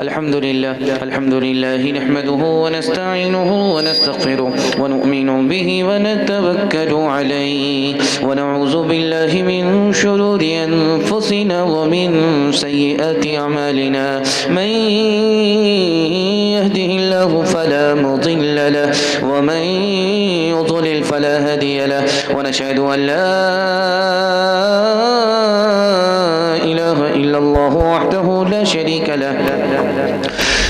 अल्हम्दुलिल्लाह नहमदुहु व नस्तईनुहु व नस्तगफिरुहु व नुमिनु बिहि व नतवक्कलु अलैहि व नऊज़ु बिल्लाहि मिन शुरूरि अनफुसिना व मिन सय्यिआति अमालिना मन यहदिहिल्लाहु फला मुदिल्ल लहु व मन युद्लिल फला हादिय लहु व नशहदु अन ला इलाहा इल्लल्लाहु वहदहु ला शरीक लहु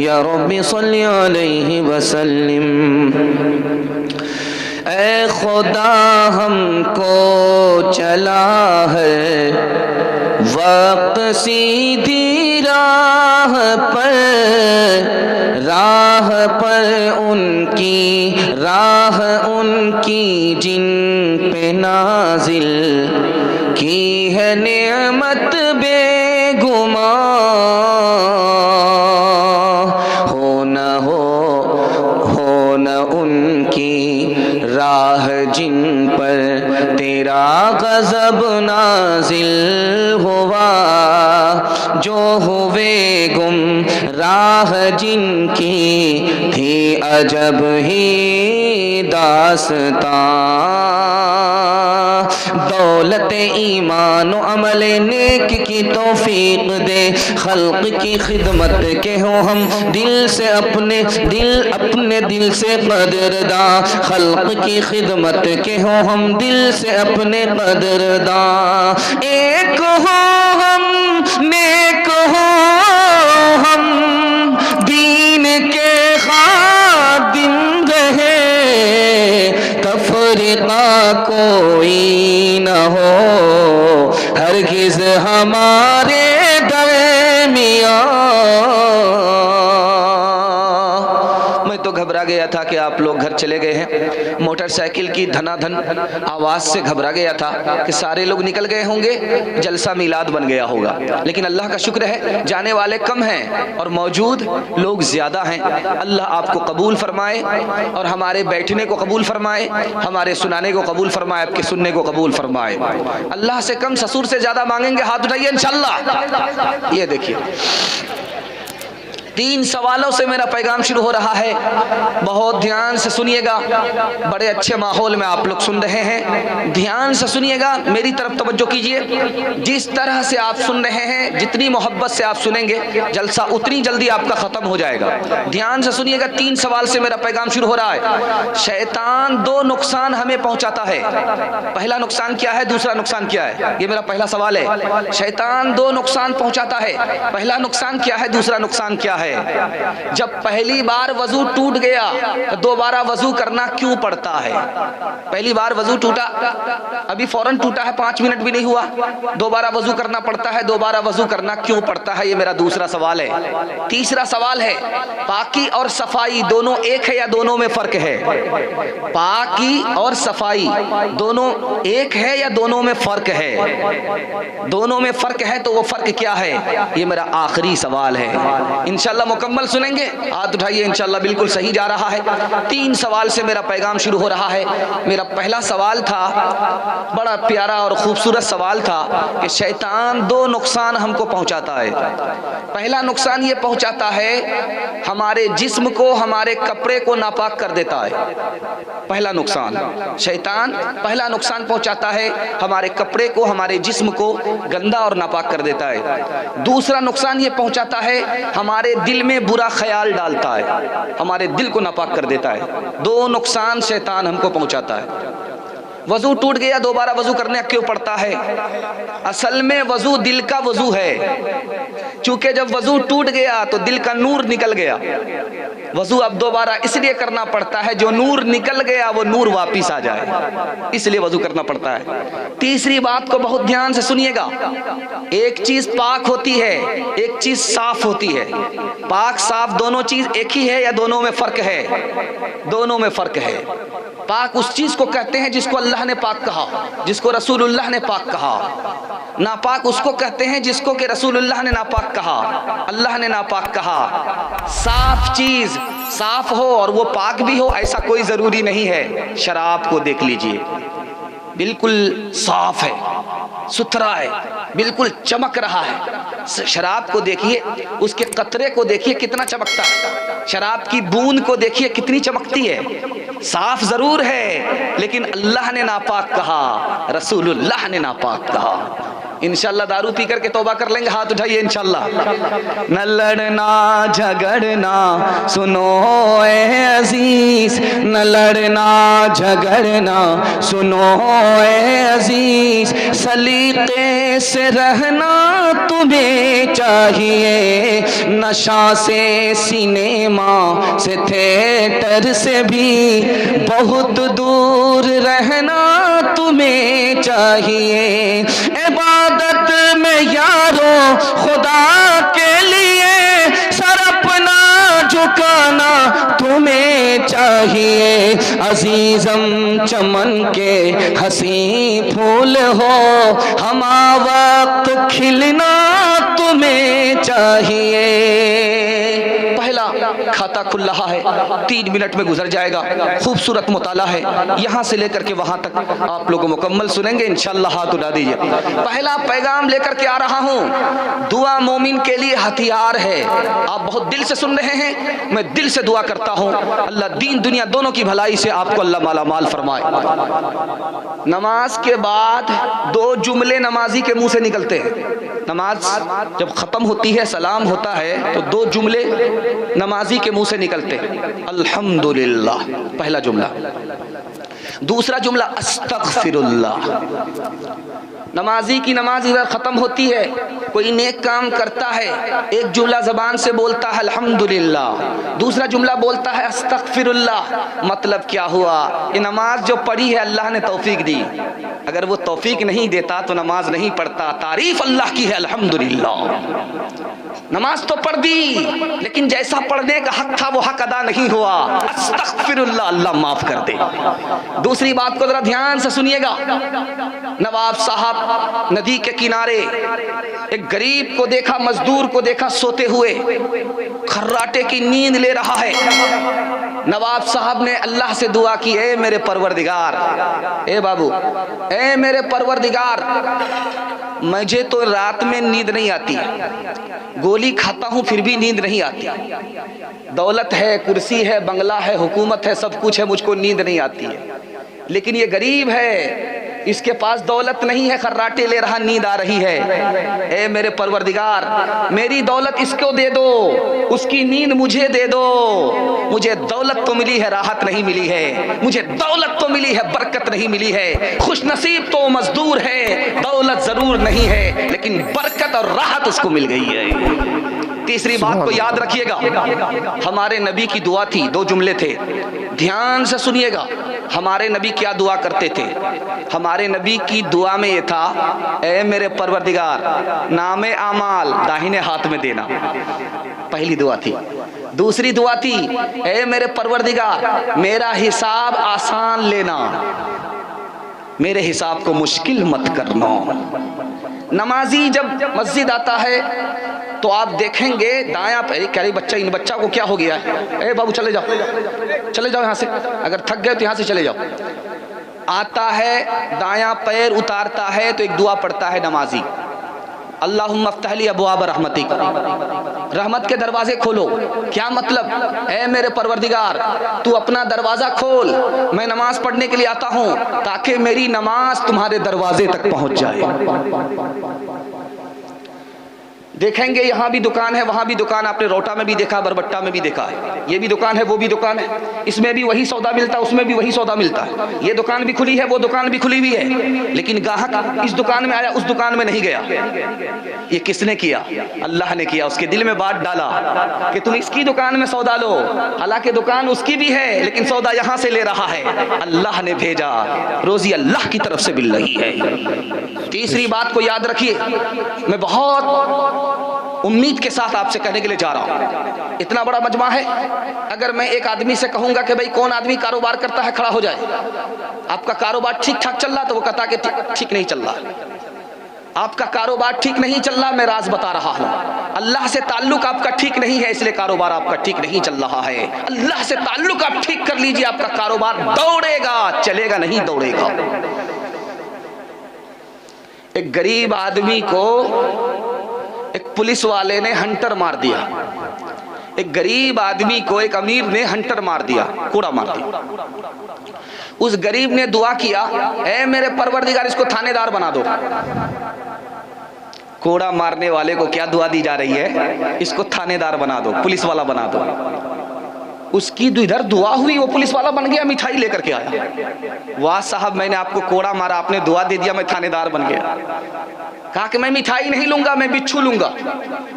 या रब्बी सल्ली अलैहि वसल्लिम। ऐ खुदा हमको चला है वक्त सीधी राह पर उनकी जिन पे नाजिल की है नेमत बेगुमां हो न उनकी राह जिन पर तेरा गज़ब नाजिल हुआ जो हुए गुम राह जिनकी थी अजब ही दास्तां दौलत ईमान अमल नेक की तौफीक दे खल्क की खिदमत के हो हम दिल से अपने दिल से कदरदा खल्क की खिदमत के हो हम दिल से अपने कदरदा एक हो हम नेक हो हम दीन के खादिम रहे तफरीका कोई न हो हरगिज़ हमारे दरमियां। मैं तो घबरा गया था कि आप लोग घर चले गए हैं। मोटरसाइकिल की धनाधन आवाज़ से घबरा गया था कि सारे लोग निकल गए होंगे, जलसा मिलाद बन गया होगा। लेकिन अल्लाह का शुक्र है जाने वाले कम हैं और मौजूद लोग ज़्यादा हैं। अल्लाह आपको कबूल फरमाए और हमारे बैठने को कबूल फरमाए, हमारे सुनाने को कबूल फरमाए, आपके सुनने को कबूल फरमाए। अल्लाह से कम ससुर से ज़्यादा मांगेंगे, हाथ उठाइए इंशाअल्लाह। ये देखिए 3 सवालों से मेरा पैगाम शुरू हो रहा है, बहुत ध्यान से सुनिएगा। बड़े अच्छे माहौल में आप लोग सुन रहे हैं, ध्यान से सुनिएगा, मेरी तरफ तवज्जो कीजिए। जिस तरह से आप सुन रहे हैं, जितनी मोहब्बत से आप सुनेंगे, जलसा उतनी जल्दी आपका ख़त्म हो जाएगा। ध्यान से सुनिएगा, 3 सवाल से मेरा पैगाम शुरू हो रहा है। शैतान 2 नुकसान हमें पहुँचाता है। पहला नुकसान क्या है, दूसरा नुकसान क्या है, ये मेरा पहला सवाल है। शैतान 2 नुकसान पहुँचाता है, पहला नुकसान क्या है, दूसरा नुकसान क्या है। जब पहली बार वजू टूट गया तो दोबारा वजू करना क्यों पड़ता है। पहली बार वजू टूटा, अभी फौरन टूटा है, 5 मिनट भी नहीं हुआ, दोबारा वजू करना पड़ता है। दोबारा वजू करना क्यों पड़ता है, ये मेरा दूसरा सवाल है। तीसरा सवाल है, पाकी और सफाई दोनों एक है या दोनों में फर्क है। पाकी और सफाई दोनों एक है या दोनों में फर्क है। दोनों में फर्क है तो वो फर्क क्या है, ये मेरा आखिरी सवाल है। इंशाअल्लाह मुकम्मल सुनेंगे, हाथ उठाइए, इंशाअल्लाह बिल्कुल सही जा रहा है। 3 सवाल से मेरा पैगाम शुरू हो रहा है। मेरा पहला सवाल था, बड़ा प्यारा और खूबसूरत सवाल था कि शैतान 2 नुकसान हमको पहुंचाता है। पहला नुकसान ये पहुंचाता है, हमारे जिस्म को, हमारे कपड़े को नापाक कर देता है। पहला नुकसान, शैतान पहला नुकसान पहुंचाता है, हमारे कपड़े को, हमारे जिस्म को गंदा और नापाक कर देता है। दूसरा नुकसान ये पहुंचाता है, हमारे दिल में बुरा ख्याल डालता है, हमारे दिल को नापाक कर देता है। दो नुकसान शैतान हमको पहुंचाता है। वजू टूट गया, दोबारा वजू करने क्यों पड़ता है? असल में वजू दिल का वजू है, चूंकि जब वजू टूट गया तो दिल का नूर निकल गया। वजू अब दोबारा इसलिए करना पड़ता है, जो नूर निकल गया वो नूर वापिस आ जाए, इसलिए वजू करना पड़ता है। तीसरी बात को बहुत ध्यान से सुनिएगा, एक चीज पाक होती है, एक चीज साफ होती है। पाक साफ दोनों चीज एक ही है या दोनों में फर्क है? दोनों में फर्क है। पाक उस चीज को कहते हैं जिसको अल्लाह ने पाक कहा, जिसको रसूलुल्लाह ने पाक कहा। नापाक उसको कहते हैं जिसको कि रसूलुल्लाह ने नापाक कहा, अल्लाह ने नापाक कहा। साफ चीज साफ हो और वो पाक भी हो ऐसा कोई जरूरी नहीं है। शराब को देख लीजिए, बिल्कुल साफ है, सुथरा है, बिल्कुल चमक रहा है। शराब को देखिए, उसके कतरे को देखिए कितना चमकता है, शराब की बूंद को देखिए कितनी चमकती है। साफ जरूर है, लेकिन अल्लाह ने नापाक कहा, रसूलुल्लाह ने नापाक कहा। इंशाल्लाह दारू पी करके तौबा कर लेंगे, हाथ उठाइए इंशाल्लाह। न लड़ना झगड़ना सुनो ए अजीज, न लड़ना झगड़ना सुनो ए अजीज, सलीके से रहना तुम्हें चाहिए। नशा से, सिनेमा से, थिएटर से भी बहुत दूर रहना तुम्हें चाहिए। इबादत में यारो खुदा के लिए सर अपना झुकाना तुम्हें चाहिए। अजीजम चमन के हसी फूल हो, हमा वक्त खिलना तुम्हें चाहिए। पहला खाता खुल रहा है, 3 मिनट में गुजर जाएगा। खूबसूरत मुताला है, यहाँ से लेकर के वहां तक आप लोग मुकम्मल सुनेंगे इंशाल्लाह। हाथ उठा दीजिए। पहला पैगाम लेकर के आ रहा हूँ, दुआ मोमिन के लिए हथियार है। आप बहुत दिल से सुन रहे हैं, मैं दिल से दुआ करता हूँ अल्लाह दीन दुनिया दोनों की भलाई से आपको अल्लाह माला माल फरमाए। नमाज के बाद 2 जुमले नमाजी के मुंह से निकलते हैं। नमाज जब खत्म होती है, सलाम होता है, तो 2 जुमले नमाजी के मुंह से निकलते हैं। अल्हम्दुलिल्लाह पहला जुमला, दूसरा जुमला अस्तगफिरुल्लाह। नमाजी की नमाज इधर खत्म होती है, कोई नेक काम करता है, एक जुमला जबान से बोलता है अल्हम्दुलिल्लाह, दूसरा जुमला बोलता है अस्तगफिरुल्लाह। मतलब क्या हुआ? ये नमाज जो पढ़ी है अल्लाह ने तौफीक दी, अगर वो तौफीक नहीं देता तो नमाज नहीं पढ़ता। तारीफ अल्लाह की है अल्हम्दुलिल्लाह। नमाज तो पढ़ दी, लेकिन जैसा पढ़ने का हक था वो हक अदा नहीं हुआ। अस्तगफिरुल्लाह, अल्लाह माफ कर दे। दूसरी बात को जरा ध्यान से सुनिएगा। नवाब साहब नदी के किनारे एक गरीब को देखा, मजदूर को देखा सोते हुए, खर्राटे की नींद ले रहा है। नवाब साहब ने अल्लाह से दुआ की, ए मेरे परवरदिगार, ए बाबू, ए मेरे परवरदिगार, मुझे तो रात में नींद नहीं आती, गोली खाता हूं फिर भी नींद नहीं आती। दौलत है, कुर्सी है, बंगला है, हुकूमत है, सब कुछ है, मुझको नींद नहीं आती है। लेकिन ये गरीब है, इसके पास दौलत नहीं है, खर्राटे ले रहा, नींद आ रही है। ए मेरे परवरदिगार, मेरी दौलत इसको दे दो, उसकी नींद मुझे दे दो। मुझे दौलत तो मिली है, राहत नहीं मिली है। मुझे दौलत तो मिली है, बरकत नहीं मिली है। खुश नसीब तो मजदूर है, दौलत जरूर नहीं है, लेकिन बरकत और राहत उसको मिल गई है। तीसरी बात को याद रखिएगा, हमारे नबी की दुआ थी, 2 जुमले थे, ध्यान से सुनिएगा। हमारे नबी क्या दुआ करते थे? हमारे नबी की दुआ में ये था, ए मेरे परवरदिगार, नामे आमाल दाहिने हाथ में देना, पहली दुआ थी। दूसरी दुआ थी, ए मेरे परवरदिगार, मेरा हिसाब आसान लेना, मेरे हिसाब को मुश्किल मत करना। नमाजी जब मस्जिद आता है तो आप देखेंगे दायां, कह रही बच्चा, इन बच्चा को क्या हो गया है, ए बाबू चले जाओ, चले जाओ यहाँ से, अगर थक गए तो यहाँ से चले जाओ। आता है, दायां पैर उतारता है तो एक दुआ पढ़ता है नमाजी, अल्लाहुम्मा अफ्तह ली अबवाब रहमतिक, रहमत के दरवाजे खोलो। क्या मतलब? ऐ मेरे परवरदिगार, तू अपना दरवाजा खोल, मैं नमाज पढ़ने के लिए आता हूँ ताकि मेरी नमाज तुम्हारे दरवाजे तक पहुँच जाए। देखेंगे यहाँ भी दुकान है, वहाँ भी दुकान, आपने रोटा में भी देखा, बरबट्टा में भी देखा है, ये भी दुकान है, वो भी दुकान है, इसमें भी वही सौदा मिलता है, उसमें भी वही सौदा मिलता है, ये दुकान भी खुली है, वो दुकान भी खुली हुई है, लेकिन ग्राहक इस दुकान में आया, उस दुकान में नहीं गया। ये किसने किया? अल्लाह ने किया। उसके दिल में बात डाला कि तुम इसकी दुकान में सौदा लो, हालांकि दुकान उसकी भी है लेकिन सौदा यहाँ से ले रहा है, अल्लाह ने भेजा, रोजी अल्लाह की तरफ से मिल रही है। तीसरी बात को याद रखिए, मैं बहुत उम्मीद के साथ आपसे कहने के लिए जा रहा हूं, इतना बड़ा मजमा है, अगर मैं एक आदमी से कहूंगा कि भाई कौन आदमी कारोबार करता है, खड़ा हो जाए, आपका कारोबार ठीक ठाक चल रहा, तो वो कहता कि ठीक नहीं चल रहा, आपका कारोबार ठीक नहीं चल रहा, मैं राज बता रहा हूं, अल्लाह से ताल्लुक आपका ठीक नहीं है, इसलिए कारोबार आपका ठीक नहीं चल रहा है। अल्लाह से ताल्लुक आप ठीक कर लीजिए, आपका कारोबार दौड़ेगा, चलेगा नहीं दौड़ेगा। एक गरीब आदमी को एक पुलिस वाले ने हंटर मार दिया, एक गरीब आदमी को एक अमीर ने हंटर मार दिया, कोड़ा मार दिया। उस गरीब ने दुआ किया, ऐ मेरे परवरदिगार इसको थानेदार बना दो। कोड़ा मारने वाले को क्या दुआ दी जा रही है? इसको थानेदार बना दो, पुलिस वाला बना दो। उसकी इधर दुआ हुई, वो पुलिस वाला बन गया, मिठाई लेकर के आया। वाह साहब, मैंने आपको कोड़ा मारा, आपने दुआ दे दिया, मैं थानेदार बन गया। कहा कि मैं मिठाई नहीं लूंगा, मैं बिच्छू लूंगा,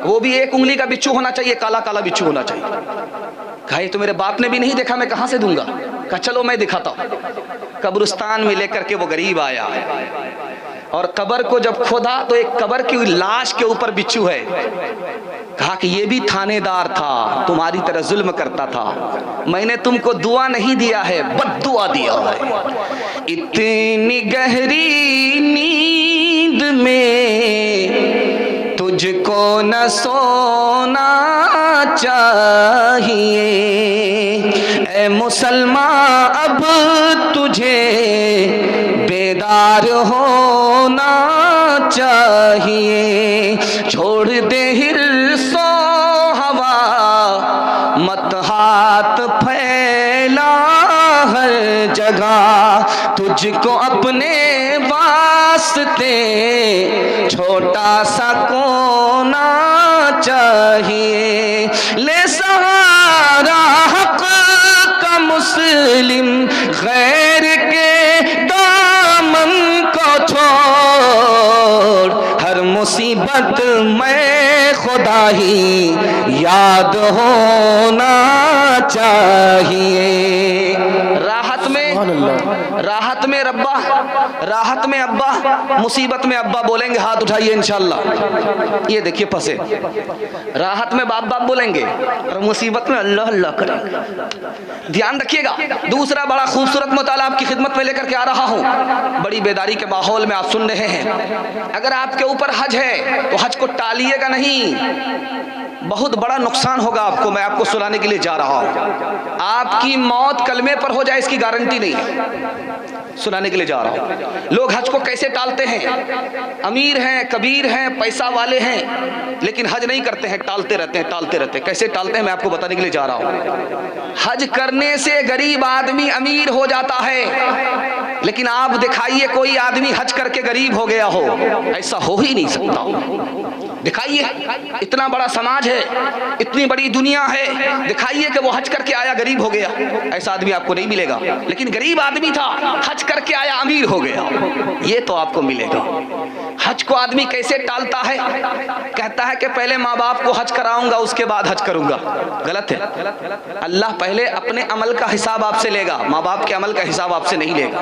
वो भी एक उंगली का बिच्छू होना चाहिए, काला काला बिच्छू होना चाहिए। कहा ये तो मेरे बाप ने भी नहीं देखा, मैं कहां से दूंगा? कहा चलो मैं दिखाता हूं। कब्रिस्तान में लेकर के वो गरीब आया और कब्र को जब खोदा तो एक कब्र की लाश के ऊपर बिच्छू है। कहा कि ये भी थानेदार था, तुम्हारी तरह जुल्म करता था, मैंने तुमको दुआ नहीं दिया है, बद्दुआ दिया है। इतनी गहरी नींद में तुझको न सोना चाहिए, ऐ मुसलमान अब तुझे बेदार होना चाहिए। छोड़ दे हिर्सो हवा, मत हाथ फैला हर जगह, तुझको अपने वास्ते छोटा सा कोना चाहिए। ले सहारा हक का मुस्लिम, गैर के दामन को छोड़, हर मुसीबत में खुदा ही याद होना चाहिए। राहत में रब्बा, राहत में अब्बा, मुसीबत में अब्बा बोलेंगे, हाथ उठाइए इंशाअल्लाह। ये देखिए फंसे, राहत में बाप बाप बोलेंगे और मुसीबत में अल्लाह अल्लाह करेंगे। ध्यान रखिएगा। दूसरा बड़ा खूबसूरत मुताला आपकी खिदमत में लेकर के आ रहा हूँ, बड़ी बेदारी के माहौल में आप सुन रहे हैं। अगर आपके ऊपर हज है तो हज को टालिएगा नहीं, बहुत बड़ा नुकसान होगा आपको। मैं आपको सुनाने के लिए जा रहा हूं, आपकी मौत कलमे पर हो जाए इसकी गारंटी नहीं है, सुनाने के लिए जा रहा हूं। लोग हज को कैसे टालते हैं? अमीर हैं, कबीर हैं, पैसा वाले हैं, लेकिन हज नहीं करते हैं, टालते रहते हैं, टालते रहते हैं। कैसे टालते हैं मैं आपको बताने के लिए जा रहा हूं। हज करने से गरीब आदमी अमीर हो जाता है, लेकिन आप दिखाइए कोई आदमी हज करके गरीब हो गया हो, ऐसा हो ही नहीं सकता। दिखाइए, इतना बड़ा समाज है, इतनी बड़ी दुनिया है, दिखाइए कि वो हज करके आया गरीब हो गया, ऐसा आदमी आपको नहीं मिलेगा। लेकिन गरीब आदमी था, हज करके आया अमीर हो गया, ये तो आपको मिलेगा। हज को आदमी कैसे टालता है? कहता है कि पहले माँ बाप को हज कराऊंगा उसके बाद हज करूंगा। गलत है। अल्लाह पहले अपने अमल का हिसाब आपसे लेगा, माँ बाप के अमल का हिसाब आपसे नहीं लेगा।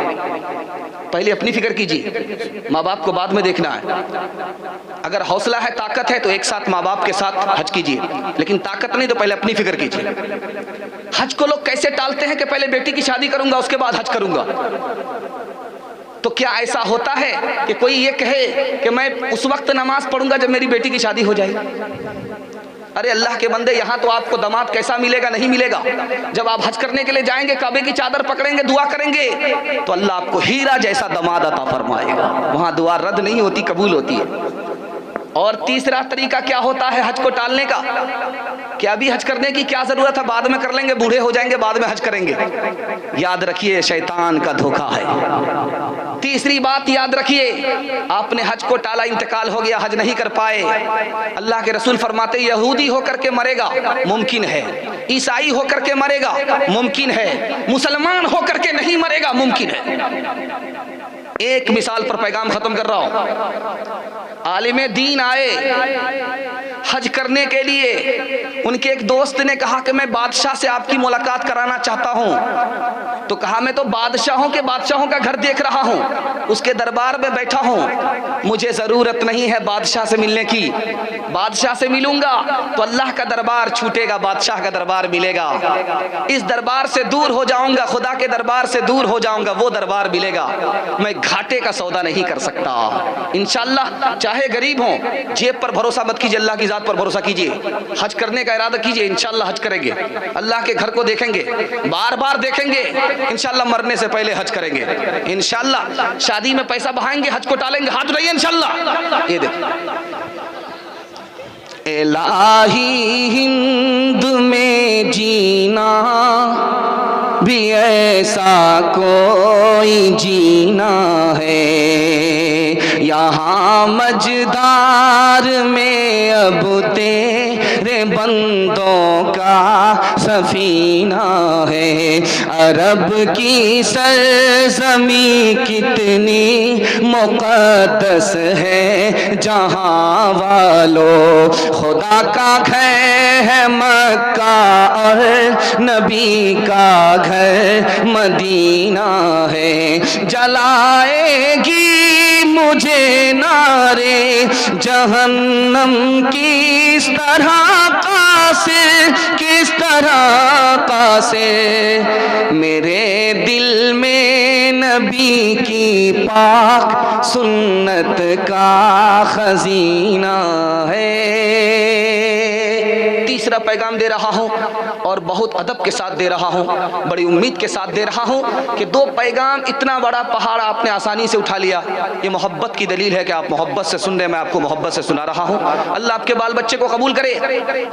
पहले अपनी फिक्र कीजिए, माँ बाप को बाद में देखना है। अगर हौसला है, ताकत है तो एक साथ माँ बाप के साथ हज कीजिए, लेकिन ताकत नहीं तो पहले अपनी फिक्र कीजिए। हज को लोग कैसे टालते हैं कि पहले बेटी की शादी करूंगा उसके बाद हज करूंगा। तो क्या ऐसा होता है कि कोई ये कहे कि मैं उस वक्त नमाज पढ़ूंगा जब मेरी बेटी की शादी हो जाएगी? अरे अल्लाह के बंदे, यहाँ तो आपको दामाद कैसा मिलेगा? नहीं मिलेगा। जब आप हज करने के लिए जाएंगे, काबे की चादर पकड़ेंगे, दुआ करेंगे, तो अल्लाह आपको हीरा जैसा दामाद अता फरमाएगा। वहां दुआ रद्द नहीं होती, कबूल होती है। और तीसरा तरीका क्या होता है हज को टालने का? कि अभी हज करने की क्या जरूरत है, बाद में कर लेंगे, बूढ़े हो जाएंगे बाद में हज करेंगे। याद रखिए शैतान का धोखा है। तीसरी बात याद रखिए, आपने हज को टाला, इंतकाल हो गया, हज नहीं कर पाए। अल्लाह के रसूल फरमाते यहूदी होकर के मरेगा मुमकिन है, ईसाई होकर के मरेगा मुमकिन है, मुसलमान होकर के नहीं मरेगा मुमकिन है। एक मिसाल पर पैगाम खत्म कर रहा हूं। आलिमे दीन आए हज करने के लिए, उनके एक दोस्त ने कहा कि मैं बादशाह से आपकी मुलाकात कराना चाहता हूं। तो कहा मैं तो बादशाहों का घर देख रहा हूं, उसके दरबार में बैठा हूं, मुझे जरूरत नहीं है बादशाह से मिलने की। बादशाह से मिलूंगा तो अल्लाह का दरबार छूटेगा, बादशाह का दरबार मिलेगा। इस दरबार से दूर हो जाऊंगा, खुदा के दरबार से दूर हो जाऊंगा, वो दरबार मिलेगा। मैं घाटे का सौदा नहीं कर सकता। इंशाअल्लाह चाहे गरीब हो, जेब पर भरोसा मत कीजिए, अल्लाह की जात पर भरोसा कीजिए। हज करने का इरादा कीजिए, इंशाअल्लाह हज करेंगे, अल्लाह के घर को देखेंगे, बार बार देखेंगे, इंशाअल्लाह मरने से पहले हज करेंगे। इंशाअल्लाह शादी में पैसा बहाएंगे, हज को टालेंगे, हाथ उठाइए इंशाअल्लाह। ये देखो इलाही हिंद में जीना भी ऐसा कोई जीना है, यहाँ मझधार में अब तेरे बंदों का सफीना है। अरब की सरज़मी कितनी मुक़द्दस है, जहाँ वालों खुदा का घर है मक्का और नबी का घर मदीना है। जलाएगी मुझे नारे जहन्नम किस तरह का से, मेरे दिल में नबी की पाक सुन्नत का खजीना है। तीसरा पैगाम दे रहा हूं और बहुत अदब के साथ दे रहा हूं, बड़ी उम्मीद के साथ दे रहा हूं कि दो पैगाम, इतना बड़ा पहाड़ आपने आसानी से उठा लिया। ये मोहब्बत की दलील है कि आप मोहब्बत से सुन रहे, मैं आपको मोहब्बत से सुना रहा हूं। अल्लाह आपके बाल बच्चे को कबूल करे।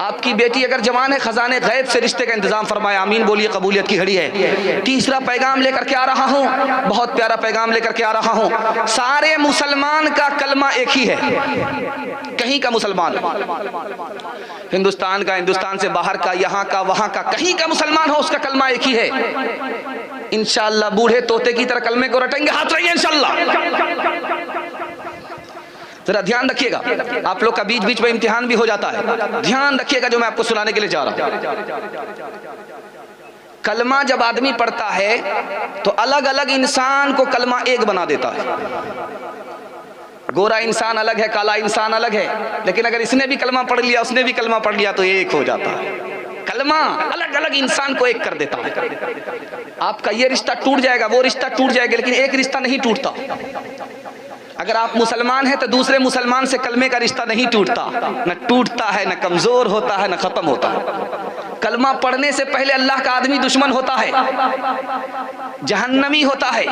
आपकी बेटी अगर जवान है, खजाने गैब से रिश्ते का इंतजाम फरमाए, आमीन बोलिए, कबूलियत की घड़ी है। तीसरा पैगाम लेकर के आ रहा हूं, बहुत प्यारा पैगाम लेकर के आ रहा हूं। सारे मुसलमान का कलमा एक ही है, कहीं का मुसलमान, हिंदुस्तान का, हिंदुस्तान से बाहर का, यहाँ का, वहाँ का, कहीं का मुसलमान हो, उसका कलमा एक ही है। इंशाअल्लाह बूढ़े तोते की तरह कलमे को रटेंगे, हाथ रहिए इंशाअल्लाह। जरा ध्यान रखिएगा, आप लोग का बीच बीच में इम्तिहान भी हो जाता है, ध्यान रखिएगा जो मैं आपको सुनाने के लिए जा रहा हूं। कलमा जब आदमी पढ़ता है तो अलग अलग इंसान को कलमा एक बना देता है। गोरा इंसान अलग है, काला इंसान अलग है, लेकिन अगर इसने भी कलमा पढ़ लिया, उसने भी कलमा पढ़ लिया तो एक हो जाता है। कलमा अलग अलग इंसान को एक कर देता है। आपका ये रिश्ता टूट जाएगा, वो रिश्ता टूट जाएगा, लेकिन एक रिश्ता नहीं टूटता। अगर आप मुसलमान हैं तो दूसरे मुसलमान से कलमे का रिश्ता नहीं टूटता, न टूटता है, न कमजोर होता है, न खत्म होता है। कलमा पढ़ने से पहले अल्लाह का आदमी दुश्मन होता है, जहन्नमी होता है,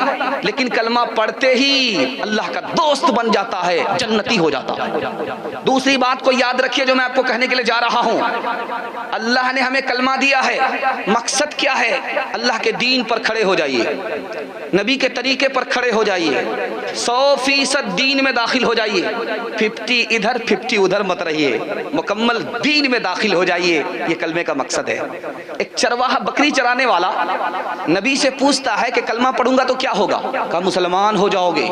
लेकिन कलमा पढ़ते ही अल्लाह का दोस्त बन जाता है, जन्नती हो जाता है। दूसरी बात को याद रखिए जो मैं आपको कहने के लिए जा रहा हूं। अल्लाह ने हमें कलमा दिया है, मकसद क्या है? अल्लाह के दीन पर खड़े हो जाइए, नबी के तरीके पर खड़े हो जाइए, 100% दीन में दाखिल हो जाइए, 50 इधर 50 उधर मत रहिए, मुकम्मल दीन में दाखिल हो जाइए। ये कलमे का मकसद है। एक चरवाहा बकरी चराने वाला नबी से पूछता है कि कलमा पढ़ूंगा तो क्या होगा? कहा मुसलमान हो जाओगे,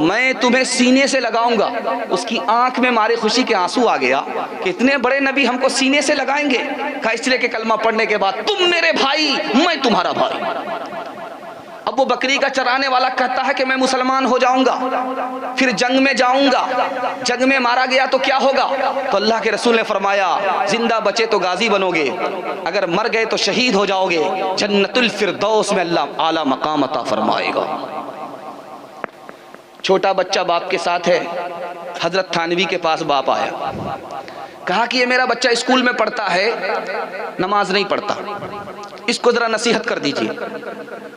मैं तुम्हें सीने से लगाऊंगा। उसकी आंख में मारे खुशी के आंसू आ गया कि इतने बड़े नबी हमको सीने से लगाएंगे। कहा इसलिए कि कलमा पढ़ने के बाद तुम मेरे भाई, मैं तुम्हारा भाई। अब वो बकरी का चराने वाला कहता है कि मैं मुसलमान हो जाऊंगा, फिर जंग में जाऊंगा, जंग में मारा गया तो क्या होगा? तो अल्लाह के रसूल ने फरमाया जिंदा बचे तो गाजी बनोगे, अगर मर गए तो शहीद हो जाओगे, जन्नतुल फिरदौस में अल्लाह आला मकाम अता फरमाएगा। छोटा बच्चा बाप के साथ है, हजरत थानवी के पास बाप आया, कहा कि ये मेरा बच्चा स्कूल में पढ़ता है, नमाज नहीं पढ़ता, इसको जरा नसीहत कर दीजिए।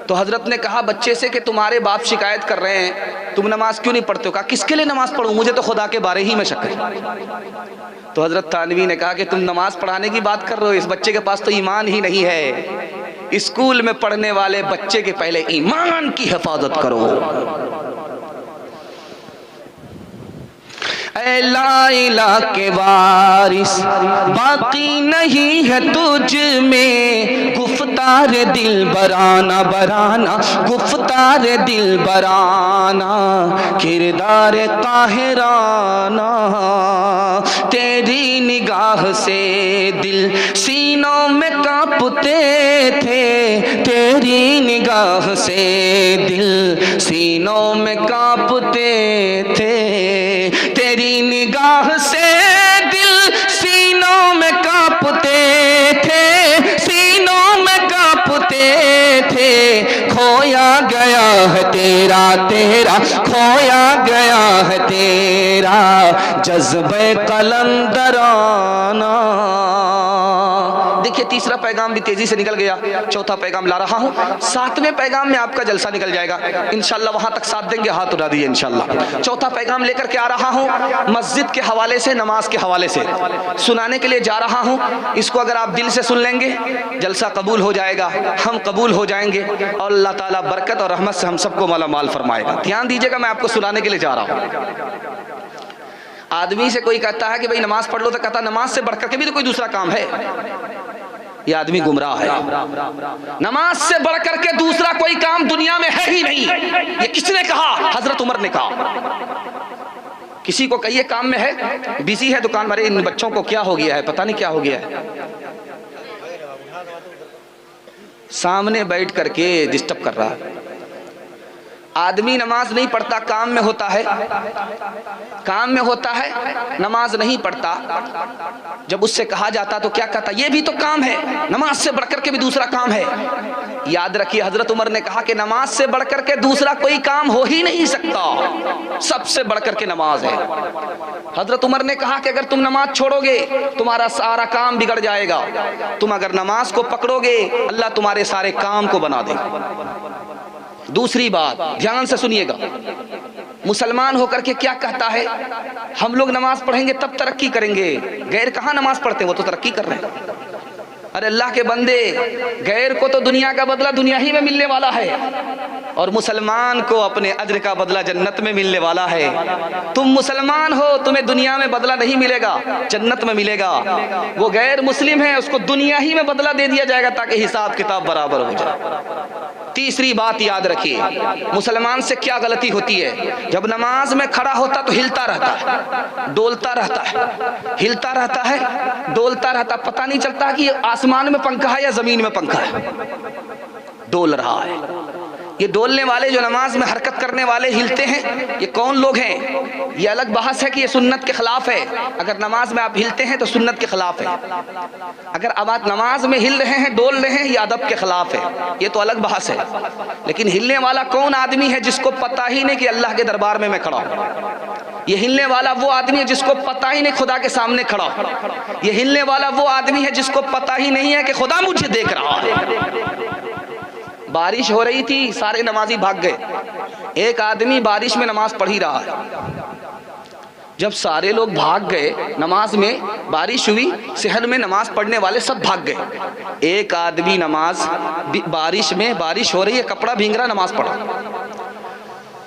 तो हजरत ने कहा बच्चे से कि तुम्हारे बाप शिकायत कर रहे हैं तुम नमाज क्यों नहीं पढ़ते हो? कहा किसके लिए नमाज पढ़ूं, मुझे तो खुदा के बारे ही में शक है। तो हजरत थानवी ने कहा कि तुम नमाज पढ़ाने की बात कर रहे हो, इस बच्चे के पास तो ईमान ही नहीं है। स्कूल में पढ़ने वाले बच्चे के पहले ईमान की हिफाजत करो। ऐ ला इलाहा के वारिस बाकी नहीं है तुझ में, गुफ्तार दिल बराना बराना, गुफ्तार दिल बराना, किरदार ताहिराना, तेरी निगाह से दिल सीनों में कांपते थे, तेरी निगाह से दिल सीनों में कांपते थे, तेरी निगाह से दिल सीनों में कांपते थे, सीनों में कांपते थे, खोया गया है तेरा तेरा, खोया गया है तेरा जज्बे कलंदराना। देखिए तीसरा पैगाम भी तेजी से निकल गया, चौथा पैगाम ला रहा हूं, सातवें पैगाम में आपका जलसा निकल जाएगा इंशाल्लाह, वहां तक साथ देंगे, हाथ उठा दिए इंशाल्लाह। चौथा पैगाम लेकर के आ रहा हूं, मस्जिद के हवाले से, नमाज के हवाले से सुनाने के लिए जा रहा हूं। इसको अगर आप दिल से सुन लेंगे जलसा कबूल हो जाएगा, हम कबूल हो जाएंगे और अल्लाह ताला बरकत और रहमत से हम सबको मालामाल फरमाएगा। ध्यान दीजिएगा, मैं आपको सुनाने के लिए जा रहा हूं। आदमी से कोई कहता है कि भाई नमाज पढ़ लो, तो कहता नमाज से बढ़कर के भी तो कोई दूसरा काम है। यह आदमी गुमराह है। नमाज से बढ़कर के दूसरा कोई काम दुनिया में है ही नहीं। ये किसने कहा? हजरत उमर ने कहा। किसी को कहिए काम में है, बिजी है दुकान में, इन बच्चों को क्या हो गया है, पता नहीं क्या हो गया है, सामने बैठ करके डिस्टर्ब कर रहा है। आदमी नमाज नहीं पढ़ता, काम में होता है, काम में होता है, नमाज नहीं पढ़ता। जब उससे कहा जाता तो क्या कहता? ये भी तो काम है, नमाज से बढ़कर के भी दूसरा काम है। याद रखिए हजरत उमर ने कहा कि नमाज से बढ़कर के दूसरा कोई काम हो ही नहीं सकता, सबसे बढ़कर के नमाज है। हजरत उमर ने कहा कि अगर तुम नमाज छोड़ोगे तुम्हारा सारा काम बिगड़ जाएगा, तुम अगर नमाज को पकड़ोगे अल्लाह तुम्हारे सारे काम को बना देगा। दूसरी बात ध्यान से सुनिएगा, मुसलमान होकर के क्या कहता है? हम लोग नमाज पढ़ेंगे तब तरक्की करेंगे। गैर कहाँ नमाज पढ़ते हैं, वो तो तरक्की कर रहे हैं। अरे अल्लाह के बंदे, गैर को तो दुनिया का बदला दुनिया ही में मिलने वाला है और मुसलमान को अपने अज्र का बदला जन्नत में मिलने वाला है। तुम मुसलमान हो, तुम्हें दुनिया में बदला नहीं मिलेगा, जन्नत में मिलेगा। वो गैर मुस्लिम है, उसको दुनिया ही में बदला दे दिया जाएगा ताकि हिसाब किताब बराबर हो जाए। तीसरी बात याद रखिए, मुसलमान से क्या गलती होती है? जब नमाज में खड़ा होता तो हिलता रहता है, डोलता रहता है, हिलता रहता है, डोलता रहता, पता नहीं चलता कि आसमान में पंखा है या जमीन में पंखा है, डोल रहा है। ये डोलने वाले, जो नमाज में हरकत करने वाले, हिलते हैं, ये कौन लोग हैं? ये अलग बहस है कि ये सुन्नत के खिलाफ है। अगर नमाज में आप हिलते हैं तो सुन्नत के खिलाफ है। अगर अब आप नमाज में हिल रहे हैं, डोल रहे हैं, ये अदब के खिलाफ है, ये तो अलग बहस है। लेकिन हिलने वाला कौन आदमी है जिसको पता ही नहीं कि अल्लाह के दरबार में मैं खड़ा हूँ? ये हिलने वाला वो आदमी है जिसको पता ही नहीं खुदा के सामने खड़ा हूँ। ये हिलने वाला वो आदमी है जिसको पता ही नहीं है कि खुदा मुझे देख रहा है। बारिश हो रही थी, सारे नमाजी भाग गए, एक आदमी बारिश में नमाज पढ़ ही रहा है। जब सारे लोग भाग गए, नमाज में बारिश हुई, शहर में नमाज पढ़ने वाले सब भाग गए। एक आदमी नमाज, बारिश में, बारिश हो रही है, कपड़ा भींग रहा, नमाज पढ़ा।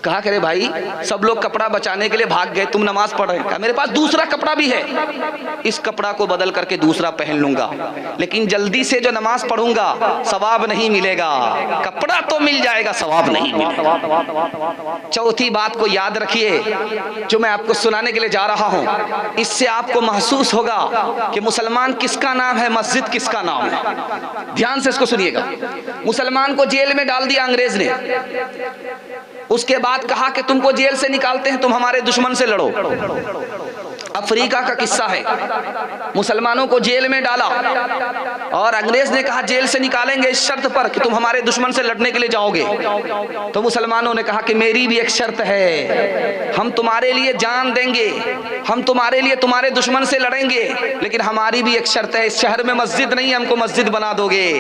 कहा करे भाई, सब लोग कपड़ा बचाने के लिए भाग गए, तुम नमाज पढ़ रहे। कहा मेरे पास दूसरा कपड़ा भी है, इस कपड़ा को बदल करके दूसरा पहन लूंगा, लेकिन जल्दी से जो नमाज पढ़ूंगा सवाब नहीं मिलेगा। कपड़ा तो मिल जाएगा, सवाब नहीं मिलेगा। चौथी बात को याद रखिए जो मैं आपको सुनाने के लिए जा रहा हूं, इससे आपको महसूस होगा कि मुसलमान किसका नाम है, मस्जिद किसका नाम है। ध्यान से इसको सुनिएगा। मुसलमान को जेल में डाल दिया अंग्रेज ने, उसके बाद कहा कि तुमको जेल से निकालते हैं, तुम हमारे दुश्मन से लड़ो। अफ्रीका का किस्सा है, मुसलमानों को जेल में डाला और अंग्रेज ने कहा जेल से निकालेंगे इस शर्त पर कि तुम हमारे दुश्मन से लड़ने के लिए जाओगे। तो मुसलमानों ने कहा कि मेरी भी एक शर्त है, हम तुम्हारे लिए जान देंगे, हम तुम्हारे लिए तुम्हारे दुश्मन से लड़ेंगे, लेकिन हमारी भी एक शर्त है, इस शहर में मस्जिद नहीं, हमको मस्जिद बना दोगे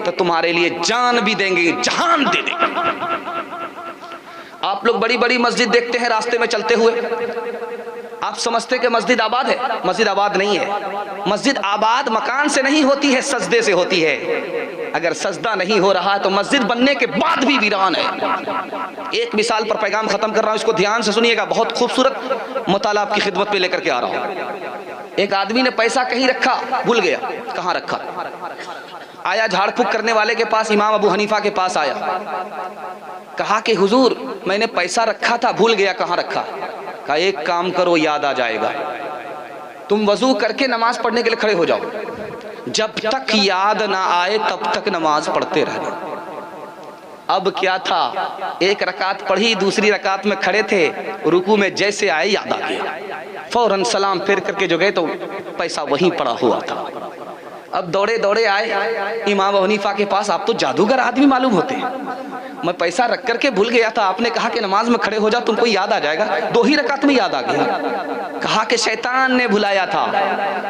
तो तुम्हारे लिए जान भी देंगे, जान दे देंगे। आप लोग बड़ी बड़ी मस्जिद देखते हैं रास्ते में चलते हुए, आप समझते कि मस्जिद आबाद है, मस्जिद आबाद नहीं है। मस्जिद आबाद मकान से नहीं होती है, सजदे से होती है। अगर सजदा नहीं हो रहा है तो मस्जिद बनने के बाद भी वीरान है। एक मिसाल पर पैगाम खत्म कर रहा हूं, इसको ध्यान से सुनिएगा, बहुत खूबसूरत मुताला आपकी खिदमत पे लेकर के आ रहा हूं। एक आदमी ने पैसा कहीं रखा, भूल गया कहां रखा। आया झाड़ फूक करने वाले के पास, इमाम अबू हनीफा के पास आया, कहा कि हुजूर मैंने पैसा रखा था, भूल गया कहां रखा। कहा एक काम करो, याद आ जाएगा, तुम वजू करके नमाज पढ़ने के लिए खड़े हो जाओ, जब तक याद ना आए तब तक नमाज पढ़ते रहना। अब क्या था, एक रकात पढ़ी, दूसरी रकात में खड़े थे, रुकू में जैसे आए याद आ गया, फौरन सलाम फेर करके जो गए तो पैसा वहीं पड़ा हुआ था। अब दौड़े दौड़े आए इमाम अबू हनीफा के पास, आप तो जादूगर आदमी मालूम होते हैं, मैं पैसा रख करके भूल गया था, आपने कहा कि नमाज में खड़े हो जाओ तुमको याद आ जाएगा, 2 ही रकात में याद आ गया। कहा कि शैतान ने भुलाया था,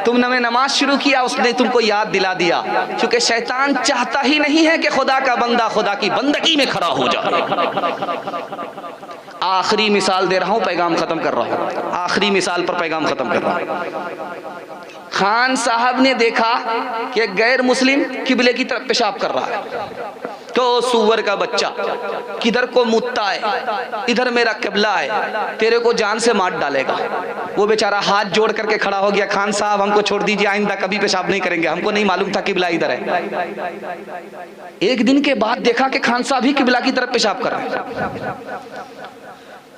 तुमने नमाज शुरू किया उसने तुमको याद दिला दिया, क्योंकि शैतान चाहता ही नहीं है कि खुदा का बंदा खुदा की बंदगी में खड़ा हो जाए। आखिरी मिसाल दे रहा हूं, पैगाम खत्म कर रहा हूं, आखिरी मिसाल पर पैगाम खत्म कर रहा हूं। खान साहब ने देखा कि गैर मुस्लिम किबले की तरफ पेशाब कर रहा है, तो सुअर का बच्चा किधर को मुतता है, इधर मेरा किबला है, तेरे को जान से मार डालेगा। वो बेचारा हाथ जोड़ करके खड़ा हो गया, खान साहब हमको छोड़ दीजिए, आइंदा कभी पेशाब नहीं करेंगे, हमको नहीं मालूम था किबला इधर है। एक दिन के बाद देखा कि खान साहब ही किबला की तरफ पेशाब कर रहे हैं।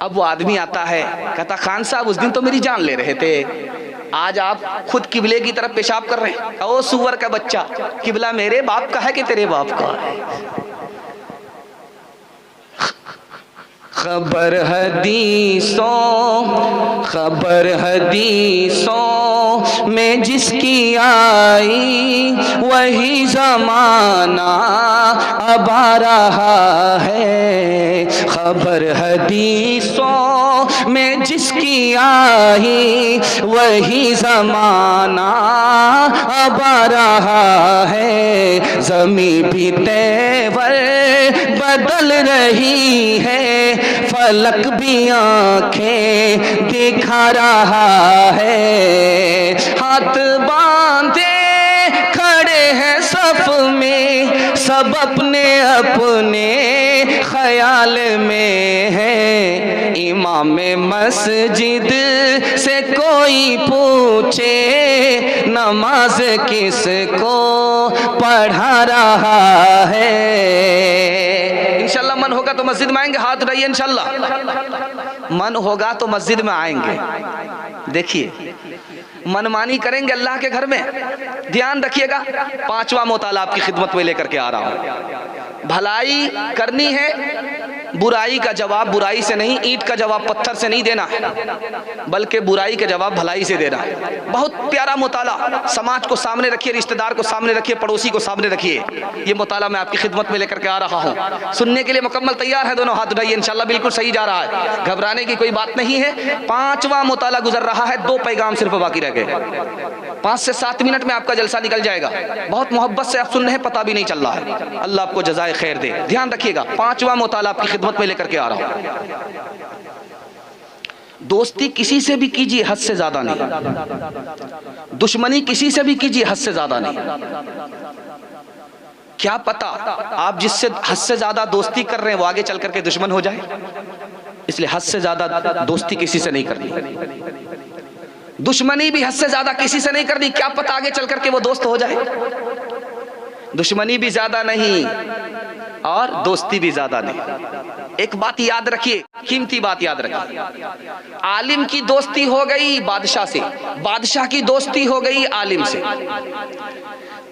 अब वो आदमी आता है, कहता खान साहब उस दिन तो मेरी जान ले रहे थे, आज आप खुद किबले की तरफ पेशाब कर रहे हैं। ओ सुअर का बच्चा, किबला मेरे बाप का है कि तेरे बाप का है? खबर हदीसों में जिसकी आई वही ज़माना अब आ रहा है। खबर हदीसों में जिसकी आई वही ज़माना अब आ रहा है। ज़मीं भी तेवर बदल रही है, फलक भी आंखें दिखा रहा है। हाथ बांधे खड़े हैं सफ में, सब अपने अपने ख्याल में है। इमाम मस्जिद से कोई पूछे नमाज किसको पढ़ा रहा है। इंशाल्लाह मन होगा तो मस्जिद में आएंगे, हाथ उठाइए। इंशाल्लाह मन होगा तो मस्जिद में आएंगे। देखिए मनमानी करेंगे अल्लाह के घर में, ध्यान रखिएगा। 5वां मुताला आपकी खिदमत में लेकर के आ रहा हूं। भलाई करनी है, बुराई का जवाब बुराई से नहीं, ईंट का जवाब पत्थर से नहीं देना है, बल्कि बुराई का जवाब भलाई से देना है। बहुत प्यारा मुताला, समाज को सामने रखिए, रिश्तेदार को सामने रखिए, पड़ोसी को सामने रखिए। ये मुताला मैं आपकी खिदमत में लेकर के आ रहा हूँ। सुनने के लिए मुकम्मल तैयार है? दोनों हाथ उठाइए। इंशाल्लाह बिल्कुल सही जा रहा है, घबराने की कोई बात नहीं है। 5वां मुताला गुजर रहा है, 2 पैगाम सिर्फ बाकी रह गए। 5 से 7 मिनट में आपका जलसा निकल जाएगा। बहुत मोहब्बत से आप सुन रहे हैं, पता भी नहीं चल रहा है। अल्लाह आपको जज़ाए खैर दे। ध्यान रखिएगा, 5वां मुताला आपकी खिदमत में लेकर के आ रहा हूं। दोस्ती किसी से भी कीजिए, हद से ज्यादा नहीं। दुश्मनी किसी से भी कीजिए, हद से ज्यादा नहीं। क्या पता आप जिससे हद से ज्यादा दोस्ती कर रहे हैं वो आगे चल करके दुश्मन हो जाए, इसलिए हद से ज्यादा दोस्ती किसी से नहीं करनी। दुश्मनी भी हद से ज्यादा किसी से नहीं करनी, क्या पता आगे चल करके वो दोस्त हो जाए। दुश्मनी भी ज्यादा नहीं और दोस्ती भी ज्यादा नहीं। एक बात याद रखिए, कीमती बात याद रखिए। आलिम की दोस्ती हो गई बादशाह से, बादशाह की दोस्ती हो गई आलिम से।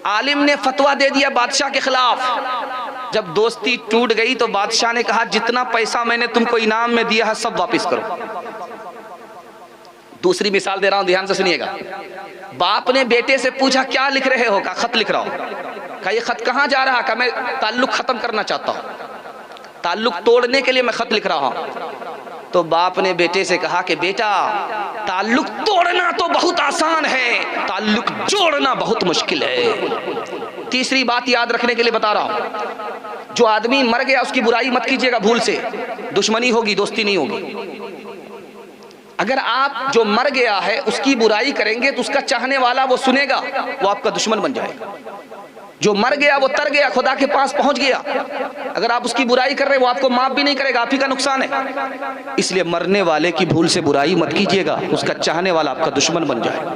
आलिम ने फतवा दे दिया बादशाह के खिलाफ, जब दोस्ती टूट गई तो बादशाह ने कहा जितना पैसा मैंने तुमको इनाम में दिया है सब वापस करो। दूसरी मिसाल दे रहा हूं, ध्यान से सुनिएगा। बाप ने बेटे से पूछा क्या लिख रहे हो? कहा खत लिख रहा हूं। कहा ये खत कहां जा रहा? कहा मैं ताल्लुक खत्म करना चाहता हूं, ताल्लुक तोड़ने के लिए मैं खत लिख रहा हूं। तो बाप ने बेटे से कहा कि बेटा ताल्लुक तोड़ना तो बहुत आसान है, ताल्लुक जोड़ना बहुत मुश्किल है। तीसरी बात याद रखने के लिए बता रहा हूं, जो आदमी मर गया उसकी बुराई मत कीजिएगा भूल से, दुश्मनी होगी दोस्ती नहीं होगी। अगर आप जो मर गया है उसकी बुराई करेंगे तो उसका चाहने वाला वो सुनेगा, वो आपका दुश्मन बन जाएगा। जो मर गया वो तर गया, खुदा के पास पहुंच गया, अगर आप उसकी बुराई कर रहे वो आपको माफ भी नहीं करेगा, आप ही का नुकसान है। इसलिए मरने वाले की भूल से बुराई मत कीजिएगा, उसका चाहने वाला आपका दुश्मन बन जाएगा।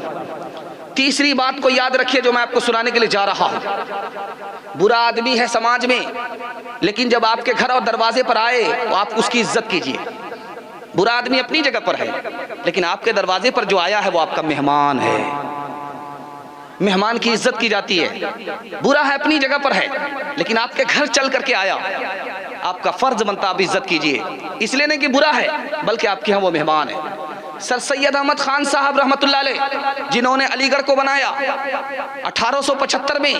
तीसरी बात को याद रखिए जो मैं आपको सुनाने के लिए जा रहा हूं। बुरा आदमी है समाज में, लेकिन जब आपके घर और दरवाजे पर आए तो आप उसकी इज्जत कीजिए। बुरा आदमी अपनी जगह पर है, लेकिन आपके दरवाजे पर जो आया है वो आपका मेहमान है, मेहमान की इज्जत की जाती है। बुरा है अपनी जगह पर है, लेकिन आपके घर चल करके आया, आपका फर्ज बनता आप इज्जत कीजिए। इसलिए नहीं कि बुरा है, बल्कि आपके यहाँ वो मेहमान है। सर सैयद अहमद खान साहब रहमतुल्लाह अलैह, जिन्होंने अलीगढ़ को बनाया 1875 में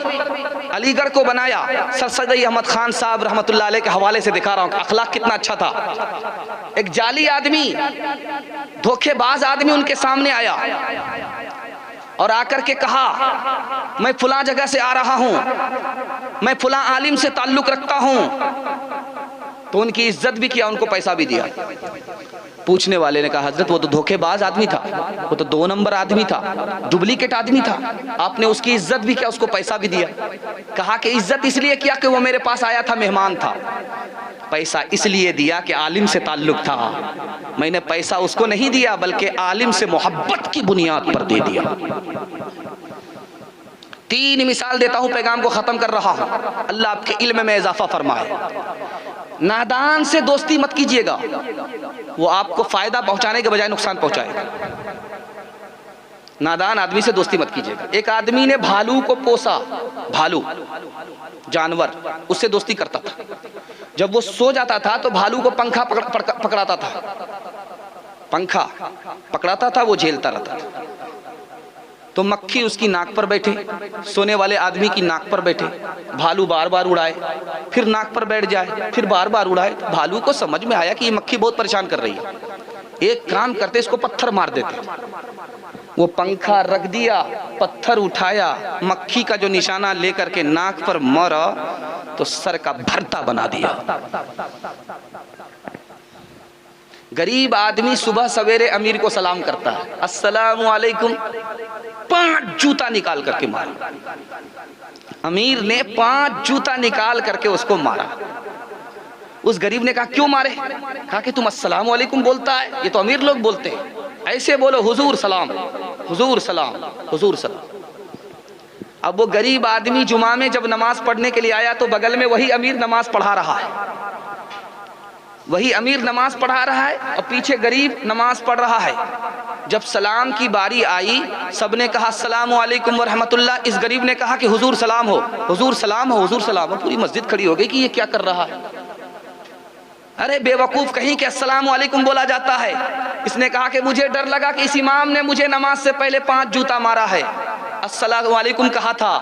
अलीगढ़ को बनाया, सर सैयद अहमद खान साहब रहमतुल्लाह अलैह के हवाले से दिखा रहा हूँ अखलाक कितना अच्छा था। एक जाली आदमी, धोखेबाज आदमी उनके सामने आया और आकर के कहा मैं फुला जगह से आ रहा हूं, मैं फुला आलिम से ताल्लुक रखता हूं। तो उनकी इज्जत भी किया, उनको पैसा भी दिया। पूछने वाले ने कहा हजरत वो तो धोखेबाज आदमी था, वो तो 2 नंबर आदमी था, डुप्लीकेट आदमी था, आपने उसकी इज्जत भी किया, उसको पैसा भी दिया। कहा कि इज्जत इसलिए किया कि वो मेरे पास आया था, मेहमान था, पैसा इसलिए दिया कि आलिम से ताल्लुक था। मैंने पैसा उसको नहीं दिया, बल्कि आलिम से मोहब्बत की बुनियाद पर दे दिया। 3 मिसाल देता हूं, पैगाम को खत्म कर रहा हूं। अल्लाह आपके इल्म में इजाफा फरमाए। नादान से दोस्ती मत कीजिएगा, वो आपको फायदा पहुंचाने के बजाय नुकसान पहुंचाएगा। नादान आदमी से दोस्ती मत कीजिएगा। एक आदमी ने भालू को पोसा, भालू जानवर, उससे दोस्ती करता था। जब वो सो जाता था तो भालू को पंखा पकड़ाता था, पंखा पकड़ाता था, वो झेलता रहता था। तो मक्खी उसकी नाक पर बैठे, सोने वाले आदमी की नाक पर बैठे, भालू बार बार उड़ाए, फिर नाक पर बैठ जाए, फिर बार बार उड़ाए। तो भालू को समझ में आया कि ये मक्खी बहुत परेशान कर रही है, एक काम करते इसको पत्थर मार देते। वो पंखा रख दिया, पत्थर उठाया, मक्खी का जो निशाना लेकर के नाक पर मारा तो सर का भरता बना दिया। गरीब आदमी सुबह सवेरे अमीर को सलाम करता है, अस्सलामु अलैकुम, 5 जूता निकाल करके मारा। अमीर ने 5 जूता निकाल करके उसको मारा। उस गरीब ने कहा क्यों मारे? कहा कि तुम अस्सलामु अलैकुम बोलता है, ये तो अमीर लोग बोलते हैं, ऐसे बोलो हुजूर सलाम, हुजूर सलाम, हुजूर सलाम। अब वो गरीब आदमी जुमा में जब नमाज पढ़ने के लिए आया तो बगल में वही अमीर नमाज पढ़ा रहा है, वही अमीर नमाज पढ़ा रहा है और पीछे गरीब नमाज पढ़ रहा है। जब सलाम की बारी आई, सबने कहा अस्सलामु अलैकुम व रहमतुल्लाह। इस गरीब ने कहा कि हुजूर सलाम हो, हुजूर सलाम हो, हुजूर सलाम हो। पूरी मस्जिद खड़ी हो गई कि ये क्या कर रहा है। अरे बेवकूफ कहीं के अस्सलामु अलैकुम बोला जाता है। इसने कहा कि मुझे डर लगा कि इस इमाम ने मुझे नमाज से पहले 5 जूता मारा है, अस्सलामु अलैकुम कहा था।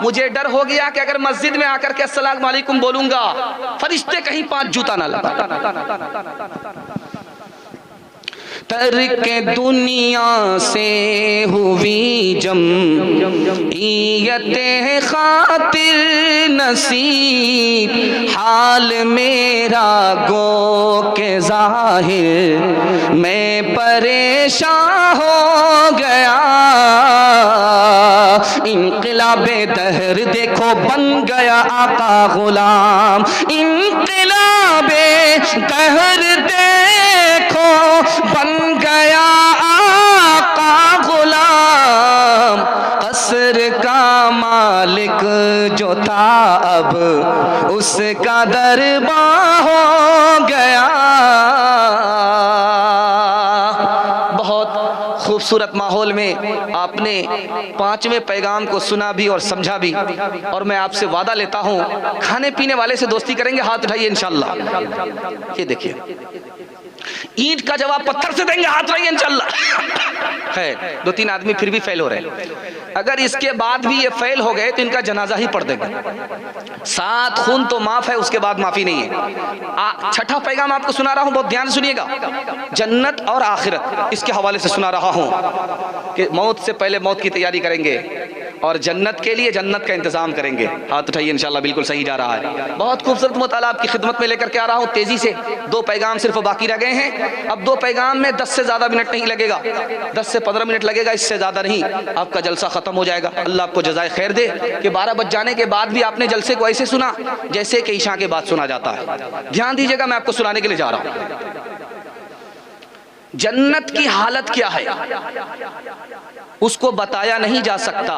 मुझे डर हो गया कि अगर मस्जिद में आकर के अस्सलामु अलैकुम बोलूंगा, फरिश्ते कहीं 5 जूता ना लगा। तर्के दुनिया से हुई जमईयते खातिर नसीब, हाल मेरा गो के जाहिर मैं परेशान हो गया। इनक़िलाबे दहर देखो बन गया आका गुलाम, इनक़िलाबे दहर देखो बन गया आका गुलाम। कसर का मालिक जो था अब उसका दरबार हो गया। बहुत खूबसूरत माहौल में आपने 5वें पैगाम को सुना भी और समझा भी। और मैं आपसे वादा लेता हूं, खाने पीने वाले से दोस्ती करेंगे, हाथ उठाइए इंशाल्लाह। ये देखिए, ईंट का जवाब पत्थर से देंगे, हाथ उठाइए इंशाल्लाह। है 2-3 आदमी फिर भी फेल हो रहे हैं। अगर इसके बाद भी ये फेल हो गए तो इनका जनाजा ही पढ़ देंगे। 7 खून तो माफ है, उसके बाद माफी नहीं है। 6ठा पैगाम आपको सुना रहा हूं, बहुत ध्यान सुनिएगा। जन्नत और आखिरत, इसके हवाले से सुना रहा हूं कि मौत से पहले मौत की तैयारी करेंगे और जन्नत के लिए जन्नत का इंतजाम करेंगे। हाथ उठाइए, इंशाल्लाह बिल्कुल सही जा रहा है। बहुत खूबसूरत मुताला आपकी खिदमत में लेकर के आ रहा हूँ तेजी से। 2 पैगाम सिर्फ बाकी रह गए हैं। अब 2 पैगाम में 10 से ज़्यादा मिनट नहीं लगेगा, 10 से 15 मिनट लगेगा, इससे ज़्यादा नहीं। आपका जलसा ख़त्म हो जाएगा। अल्लाह आपको जज़ाए खैर दे कि 12 बज जाने के बाद भी आपने जलसे को ऐसे सुना जैसे कि ईशा के बाद सुना जाता है। ध्यान दीजिएगा, मैं आपको सुनाने के लिए जा रहा हूँ। जन्नत की हालत क्या है उसको बताया नहीं जा सकता,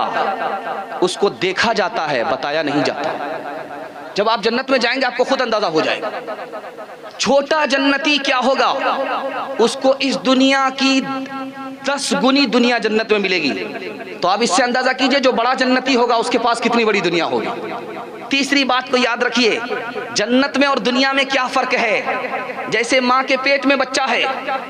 उसको देखा जाता है, बताया नहीं जाता। जब आप जन्नत में जाएंगे आपको खुद अंदाजा हो जाएगा। छोटा जन्नती क्या होगा, उसको इस दुनिया की 10 गुनी दुनिया जन्नत में मिलेगी। तो आप इससे अंदाजा कीजिए जो बड़ा जन्नती होगा उसके पास कितनी बड़ी दुनिया होगी। तीसरी बात को याद रखिए, जन्नत में और दुनिया में क्या फर्क है। जैसे माँ के पेट में बच्चा है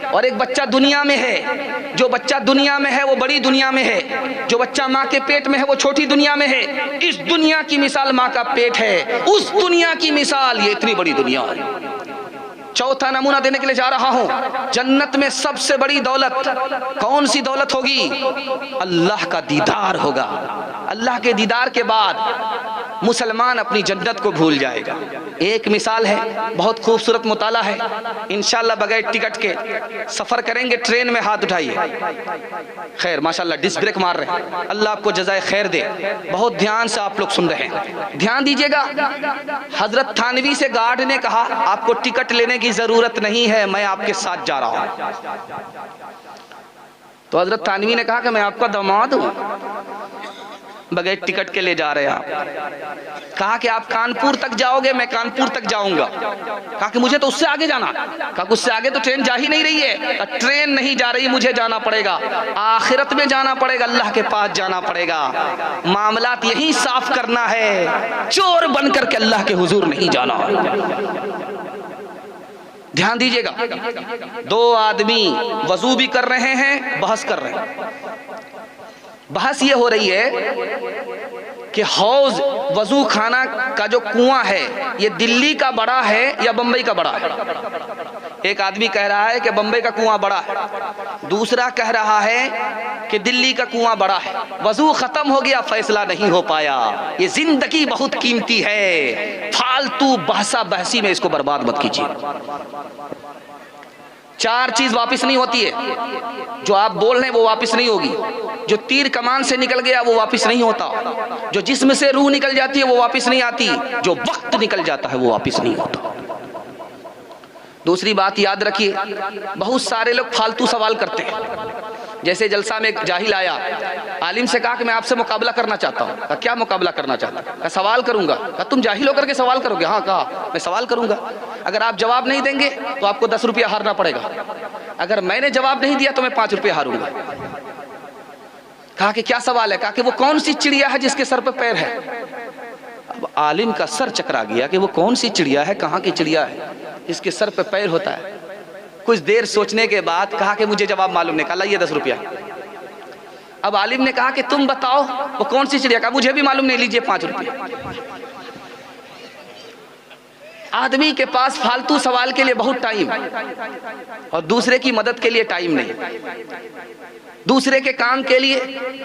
और एक बच्चा दुनिया में है, जो बच्चा दुनिया में है वो बड़ी दुनिया में है, जो बच्चा माँ के पेट में है वो छोटी दुनिया में है। इस दुनिया की मिसाल माँ का पेट है, उस दुनिया की मिसाल ये इतनी बड़ी दुनिया है। चौथा नमूना देने के लिए जा रहा हूं। जन्नत में सबसे बड़ी दौलत कौन सी दौलत होगी? अल्लाह का दीदार होगा। अल्लाह के दीदार के बाद मुसलमान अपनी जन्नत को भूल जाएगा। एक मिसाल है, बहुत खूबसूरत मुताला है। इंशाल्लाह बगैर टिकट के सफर करेंगे ट्रेन में, हाथ उठाइए। खैर माशाल्लाह डिस्क ब्रेक मार रहे हैं, अल्लाह आपको जज़ाए खैर दे। बहुत ध्यान से आप लोग सुन रहे हैं, ध्यान दीजिएगा। हजरत थानवी से गार्ड ने कहा आपको टिकट लेने की जरूरत नहीं है, मैं आपके साथ जा रहा हूं। तो हजरत थानवी ने कहा कि मैं आपका दामाद हूं, बगैर टिकट के ले जा रहे हैं आप। कहा कि आप कानपुर तक जाओगे, मैं कानपुर तक जाऊंगा। कहा कि मुझे तो उससे आगे जाना। कहा उससे आगे तो ट्रेन जा ही नहीं रही है। ट्रेन नहीं जा रही, मुझे जाना पड़ेगा, आखिरत में जाना पड़ेगा, अल्लाह के पास जाना पड़ेगा। मामलात यही साफ करना है, चोर बन करके अल्लाह के हुजूर नहीं जाना। ध्यान दीजिएगा, 2 आदमी वजू भी कर रहे हैं, बहस कर रहे हैं। बहस ये हो रही है कि हौज वजू खाना का जो कुआं है ये दिल्ली का बड़ा है या बंबई का बड़ा है। एक आदमी कह रहा है कि बंबई का कुआं बड़ा है, दूसरा कह रहा है कि दिल्ली का कुआं बड़ा है। वजू खत्म हो गया, फैसला नहीं हो पाया। ये जिंदगी बहुत कीमती है, फालतू बहसा बहसी में इसको बर्बाद मत कीजिए। 4 चीज वापस नहीं होती है। जो आप बोल रहे हैं वो वापस नहीं होगी। जो तीर कमान से निकल गया वो वापस नहीं होता। जो जिस्म से रूह निकल जाती है वो वापस नहीं आती। जो वक्त निकल जाता है वो वापस नहीं होता। दूसरी बात याद रखिए, बहुत सारे लोग फालतू सवाल करते हैं। जैसे जलसा में एक जाहिल आया, आलिम से कहा कि मैं आपसे मुकाबला करना चाहता हूँ। कहा क्या मुकाबला करना चाहता हूँ? कहा सवाल करूंगा। कहा तुम जाहिल होकर के सवाल करोगे? हाँ। कहा मैं सवाल करूंगा, अगर आप जवाब नहीं देंगे तो आपको 10 रुपया हारना पड़ेगा, अगर मैंने जवाब नहीं दिया तो मैं 5 रुपया हारूंगा। कहा कि क्या सवाल है? कहा कि वो कौन सी चिड़िया है जिसके सर पे पैर है? अब आलिम का सर चकरा गया कि वो कौन सी चिड़िया है, कहाँ की चिड़िया है जिसके सर पे पैर होता है। कुछ देर सोचने के बाद कहा कि मुझे जवाब मालूम नहीं। कहा लाइए 10 रुपया। अब आलिम ने कहा कि तुम बताओ वो कौन सी चिड़िया? कहा मुझे भी मालूम नहीं, लीजिए 5 रुपया। आदमी के पास फालतू सवाल के लिए बहुत टाइम और दूसरे की मदद के लिए टाइम नहीं, दूसरे के काम के लिए,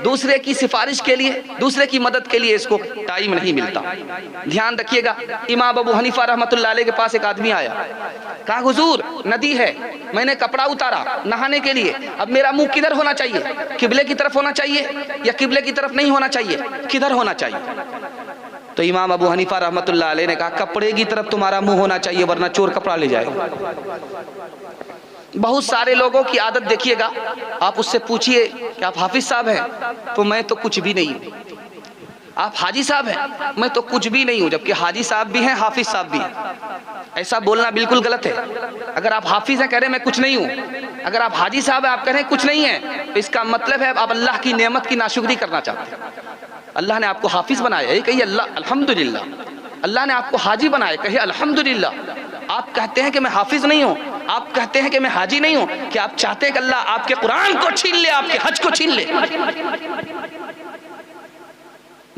दूसरे की सिफारिश के लिए, दूसरे की मदद के लिए इसको टाइम नहीं मिलता। ध्यान रखिएगा, इमाम अबू हनीफा रहमतुल्लाह अलैह के पास एक आदमी आया। कहा हुजूर नदी है, मैंने कपड़ा उतारा नहाने के लिए, अब मेरा मुंह किधर होना चाहिए? किबले की तरफ होना चाहिए या किबले की तरफ नहीं होना चाहिए? किधर होना चाहिए? तो इमाम अबू हनीफा रहमतुल्लाह अलैह ने कहा कपड़े की तरफ तुम्हारा मुंह होना चाहिए, वरना चोर कपड़ा ले जाएगा। बहुत सारे लोगों की आदत देखिएगा, आप उससे पूछिए कि आप हाफिज साहब हैं, तो मैं तो कुछ भी नहीं हूँ। आप हाजी साहब हैं, मैं तो कुछ भी नहीं हूँ, जबकि हाजी साहब भी हैं, हाफिज साहब भी हैं। ऐसा बोलना बिल्कुल गलत है। अगर आप हाफिज हैं कह रहे हैं मैं कुछ नहीं हूँ, अगर आप हाजी साहब हैं आप कह रहे हैं कुछ नहीं है, तो इसका मतलब है आप अल्लाह की नेमत की नाशुक्री करना चाहते हैं। अल्लाह ने आपको हाफिज बनाया, यही कहिए अल्लाह अल्हम्दुलिल्लाह। अल्लाह ने आपको हाजी बनाया, कहिए अल्हम्दुलिल्लाह। आप कहते हैं कि मैं हाफिज नहीं हूँ, आप कहते हैं कि मैं हाजी नहीं हूँ, कि आप चाहते हैं कि अल्लाह आपके कुरान को छीन ले, आपके हज को छीन ले।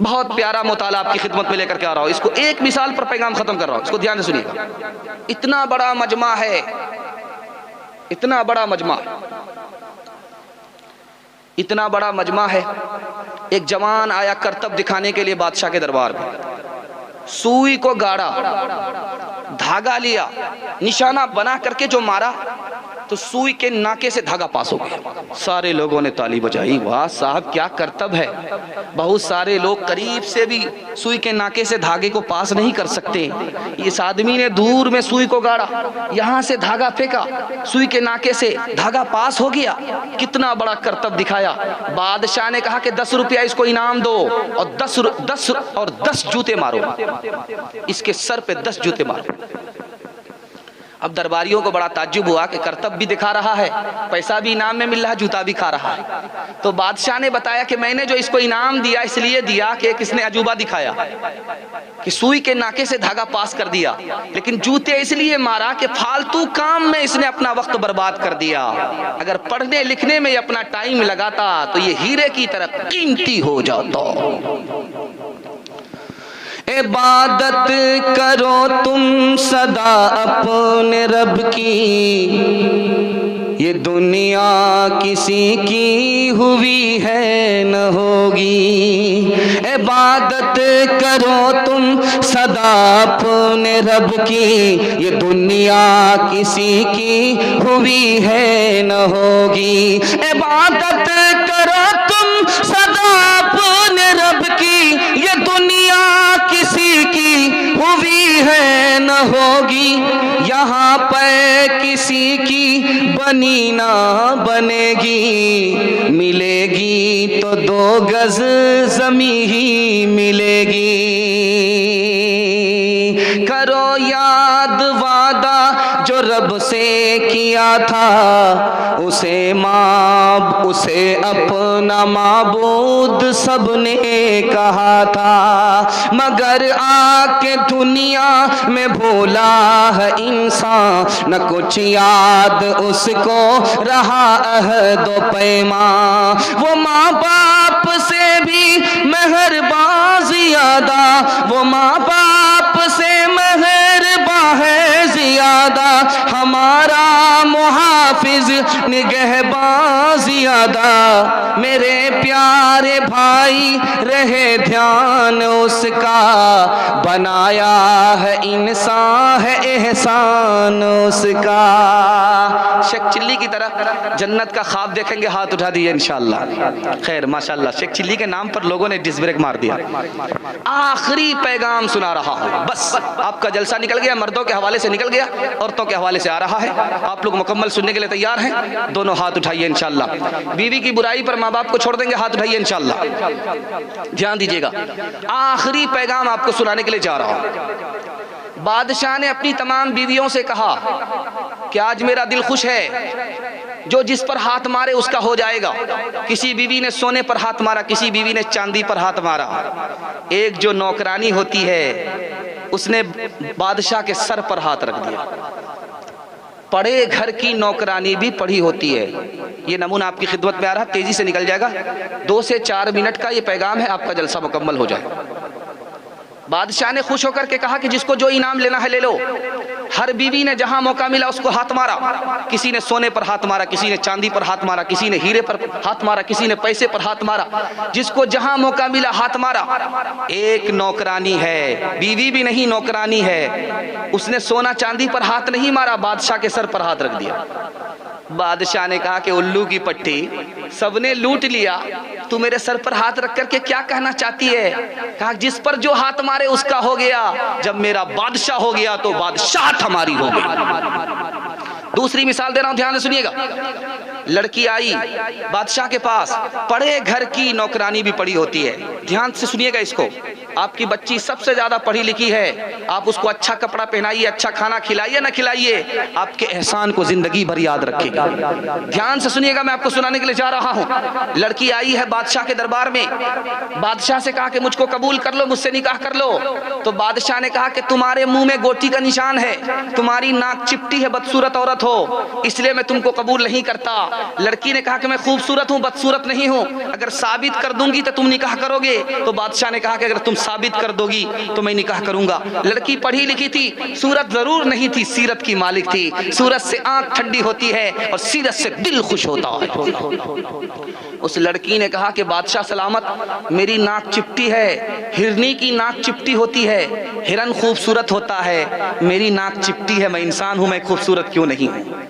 बहुत प्यारा मुताला आपकी खिदमत में लेकर के आ रहा हूँ, इसको एक मिसाल पर पैगाम खत्म कर रहा हूँ, इसको ध्यान से सुनिएगा। इतना बड़ा मजमा है, इतना बड़ा मजमा, इतना बड़ा मजमा है, एक जवान आया करतब दिखाने के लिए बादशाह के दरबार में। सुई को गाड़ा, धागा लिया, निशाना बना करके जो मारा तो सुई के नाके से धागा पास हो गया। सारे लोगों ने ताली बजाई, वाह साहब क्या करतब है। बहुत सारे लोग करीब से भी सुई के नाके से धागे को पास नहीं कर सकते। इस आदमी ने दूर में सुई को गाड़ा, यहाँ से धागा फेंका, सुई के नाके से धागा पास हो गया। कितना बड़ा करतब दिखाया। बादशाह ने कहा कि 10 रुपया इसको इनाम दो और 10 जूते मारो, इसके सर पे 10 जूते मारो। अब दरबारियों को बड़ा ताज्जुब हुआ कि करतब भी दिखा रहा है, पैसा भी इनाम में मिल रहा है, जूता भी खा रहा है। तो बादशाह ने बताया कि मैंने जो इसको इनाम दिया इसलिए दिया कि किसने अजूबा दिखाया कि सुई के नाके से धागा पास कर दिया, लेकिन जूते इसलिए मारा कि फालतू काम में इसने अपना वक्त बर्बाद कर दिया। अगर पढ़ने लिखने में अपना टाइम लगाता तो ये हीरे की तरह कीमती हो जाता। इबादत करो तुम सदा अपने रब की, ये दुनिया किसी की हुई है न होगी। इबादत करो तुम सदा अपने रब की, ये दुनिया किसी की हुई है न होगी। इबादत करो तुम सदा अपने रब की, ये दुनिया किसी की हुई है न होगी। यहाँ पर किसी की बनी ना बनेगी, मिलेगी तो 2 गज ज़मीं ही मिलेगी। करो याद वादा जो रब से किया था, उसे अपना माबूद सबने कहा था। मगर आके दुनिया में भूला है इंसान, न कुछ याद उसको रहा अहदो पैमा। वो माँ बाप से भी मेहरबान ज़्यादा, वो माँ बाप से मेहरबान है ज़्यादा, हमारा मुहाफिज निगहबान ज़्यादा। मेरे प्यारे भाई रहे ध्यान उसका, बनाया है इंसान है एहसान उसका। शेख चिल्ली की तरह जन्नत का ख्वाब देखेंगे, हाथ उठा दिए इंशाअल्लाह। खैर माशाअल्लाह, शेख चिल्ली के नाम पर लोगों ने डिस ब्रेक मार दिया। आखिरी पैगाम सुना रहा हूँ, बस आपका जलसा निकल गया, मर्दों के हवाले से निकल गया, औरतों के हवाले से आ रहा है। आप लोग मुकम्मल सुनने के लिए तैयार हैं? दोनों हाथ उठाइए इंशाअल्लाह। बीवी की बुराई पर माँ बाप को छोड़ देंगे, हाथ उठाइए इंशाअल्लाह। ध्यान दीजिएगा, आखिरी पैगाम आपको सुनाने के लिए जा रहा हूँ। बादशाह ने अपनी तमाम बीवियों से कहा कि आज मेरा दिल खुश है, जो जिस पर हाथ मारे उसका हो जाएगा। किसी बीवी ने सोने पर हाथ मारा, किसी बीवी ने चांदी पर हाथ मारा। एक जो नौकरानी होती है उसने बादशाह के सर पर हाथ रख दिया। पढ़े घर की नौकरानी भी पढ़ी होती है। ये नमूना आपकी खिदमत में आ रहा, तेजी से निकल जाएगा। 2 से 4 मिनट का ये पैगाम है, आपका जलसा मुकम्मल हो जाए। बादशाह ने खुश होकर के कहा कि जिसको जो इनाम लेना है ले लो। हर बीवी ने जहां मौका मिला उसको हाथ मारा। किसी ने सोने पर हाथ मारा, किसी ने चांदी पर हाथ मारा, किसी ने हीरे पर हाथ मारा, किसी ने पैसे पर हाथ मारा। जिसको जहां मौका मिला हाथ मारा। एक नौकरानी है, बीवी भी नहीं नौकरानी है, उसने सोना चांदी पर हाथ नहीं मारा, बादशाह के सर पर हाथ रख दिया। बादशाह ने कहा कि उल्लू की पट्टी, सबने लूट लिया, तू मेरे सर पर हाथ रख करके क्या कहना चाहती है? कहा जिस पर जो हाथ मारे उसका हो गया। जब मेरा बादशाह हो गया तो बादशाहत हमारी हो गई। दूसरी मिसाल दे रहा हूं, ध्यान से सुनिएगा। लड़की आई बादशाह के पास, पढ़े घर की नौकरानी भी पढ़ी होती है। ध्यान से सुनिएगा इसको। आपकी बच्ची सबसे ज्यादा पढ़ी लिखी है, आप उसको अच्छा कपड़ा पहनाइए, अच्छा खाना खिलाइए ना खिलाइए, आपके एहसान को जिंदगी भर याद रखेगा। ध्यान से सुनिएगा, मैं आपको सुनाने के लिए जा रहा हूँ। लड़की आई है बादशाह के दरबार में, बादशाह से कहा कि मुझको कबूल कर लो, मुझसे निकाह कर लो। तो बादशाह ने कहा कि तुम्हारे मुंह में गोटी का निशान है, तुम्हारी नाक चिपटी है, बदसूरत औरत हो, इसलिए मैं तुमको कबूल नहीं करता। लड़की ने कहा कि मैं खूबसूरत हूँ, बदसूरत नहीं हूँ, अगर साबित कर दूंगी तो तुम निकाह करोगे। तो बादशाह ने कहा कि अगर तुम साबित कर दोगी तो मैं निकाह करूंगा। लड़की पढ़ी लिखी थी, सूरत जरूर नहीं थी, सीरत की मालिक थी। सूरत से आंख ठंडी होती है और सीरत से दिल खुश होता है। उस लड़की ने कहा कि बादशाह सलामत, मेरी नाक चिपटी है, हिरनी की नाक चिपटी होती है, हिरन खूबसूरत होता है, मेरी नाक चिपटी है, मैं इंसान हूं, मैं खूबसूरत क्यों नहीं हूं?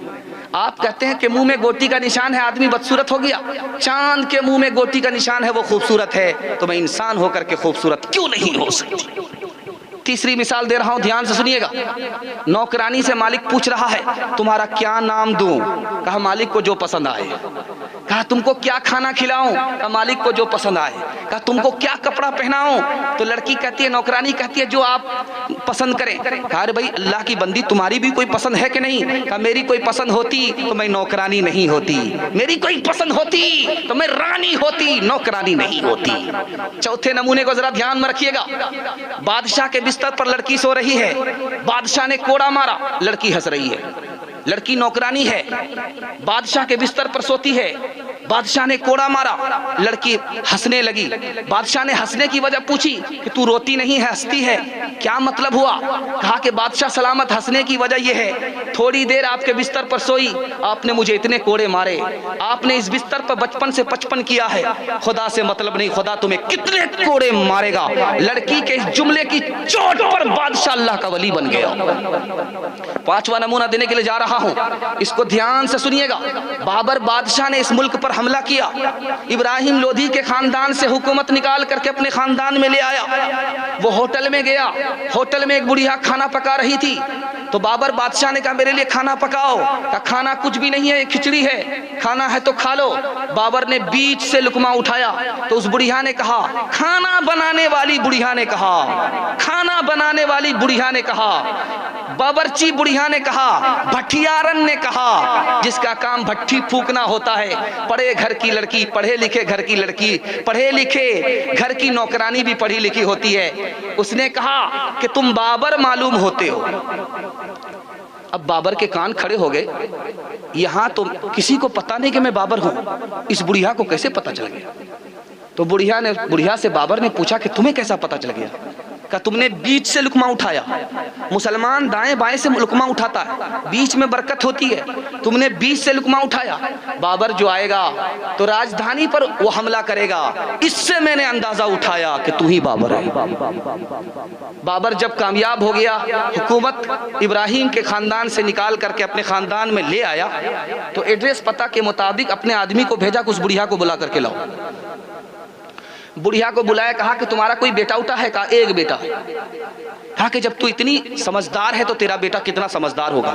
आप कहते हैं कि मुंह में गोटी का निशान है, आदमी बदसूरत हो गया। चांद के मुंह में गोटी का निशान है, वो खूबसूरत है, तो मैं इंसान होकर के खूबसूरत क्यों नहीं हो सकती? तीसरी मिसाल दे रहा हूं, ध्यान से सुनिएगा। नौकरानी से मालिक पूछ रहा है तुम्हारा क्या नाम दूं? कहा मालिक को जो पसंद आए। कहा तुमको क्या खाना खिलाऊं? कहा मालिक को जो पसंद आए। कहा तुमको क्या कपड़ा पहनाऊं? तो लड़की कहती है, नौकरानी कहती है जो आप पसंद करें। कहा अरे भाई अल्लाह की बंदी, तुम्हारी भी कोई पसंद है कि नहीं? कहा मेरी कोई पसंद होती तो मैं नौकरानी नहीं होती, मेरी कोई पसंद होती तो मैं रानी होती, नौकरानी नहीं होती। चौथे नमूने को जरा ध्यान में रखिएगा। बादशाह के बिस्तर पर लड़की सो रही है, बादशाह ने कोड़ा मारा, लड़की हंस रही है। लड़की नौकरानी है, बादशाह के बिस्तर पर सोती है, बादशाह ने कोड़ा मारा, लड़की हंसने लगी। बादशाह ने हंसने की वजह पूछी कि तू रोती नहीं है, हंसती है, क्या मतलब हुआ? कहा कि बादशाह सलामत, हंसने की वजह यह है थोड़ी देर आपके बिस्तर पर सोई, आपने मुझे इतने कोड़े मारे, आपने इस बिस्तर पर बचपन से 55 किया है, खुदा से मतलब नहीं, खुदा तुम्हें कितने कोड़े मारेगा। लड़की के इस जुमले की चोट पर बादशाह अल्लाह का वली बन गया। पांचवा नमूना देने के लिए जा रहा हूं, इसको ध्यान से सुनिएगा। बाबर बादशाह ने इस मुल्क पर हमला किया, इब्राहिम लोधी के खानदान से हुकूमत निकाल करके अपने खानदान में ले आया। वो होटल में गया, होटल में एक बुढ़िया खाना पका रही थी, तो बाबर बादशाह ने कहा मेरे लिए खाना पकाओ। कहा खाना कुछ भी नहीं है, ये खिचड़ी है, खाना है तो खा लो। बाबर ने बीच से लुकमा उठाया तो उस बुढ़िया ने कहा, खाना बनाने वाली बुढ़िया ने कहा, खाना बनाने वाली बुढ़िया ने कहा, बाबरची बुढ़िया ने कहा, भठियारन ने कहा, जिसका काम भट्ठी फूकना होता है। पढ़े घर की लड़की, पढ़े लिखे घर की लड़की, पढ़े लिखे घर की नौकरानी भी पढ़ी लिखी होती है। उसने कहा कि तुम बाबर मालूम होते हो। अब बाबर के कान खड़े हो गए, यहां तो किसी को पता नहीं कि मैं बाबर हूं, इस बुढ़िया को कैसे पता चल गया? तो बुढ़िया से बाबर ने पूछा कि तुम्हें कैसा पता चल गया? का तुमने बीच से लुकमा उठाया, मुसलमान दाएं बाएं से लुकमा उठाता है, बीच में बरकत होती है, तुमने बीच से लुकमा उठाया। बाबर जो आएगा तो राजधानी पर वो हमला करेगा, इससे मैंने अंदाजा उठाया कि तू ही बाबर है। बाबर जब कामयाब हो गया, हुकूमत इब्राहिम के खानदान से निकाल करके अपने खानदान में ले आया, तो एड्रेस पता के मुताबिक अपने आदमी को भेजा कि उस बुढ़िया को बुला करके लाओ। बुढ़िया को बुलाया, कहा कि तुम्हारा कोई बेटा उठा है? कहा एक बेटा। कहा कि जब तू इतनी समझदार है तो तेरा बेटा कितना समझदार होगा,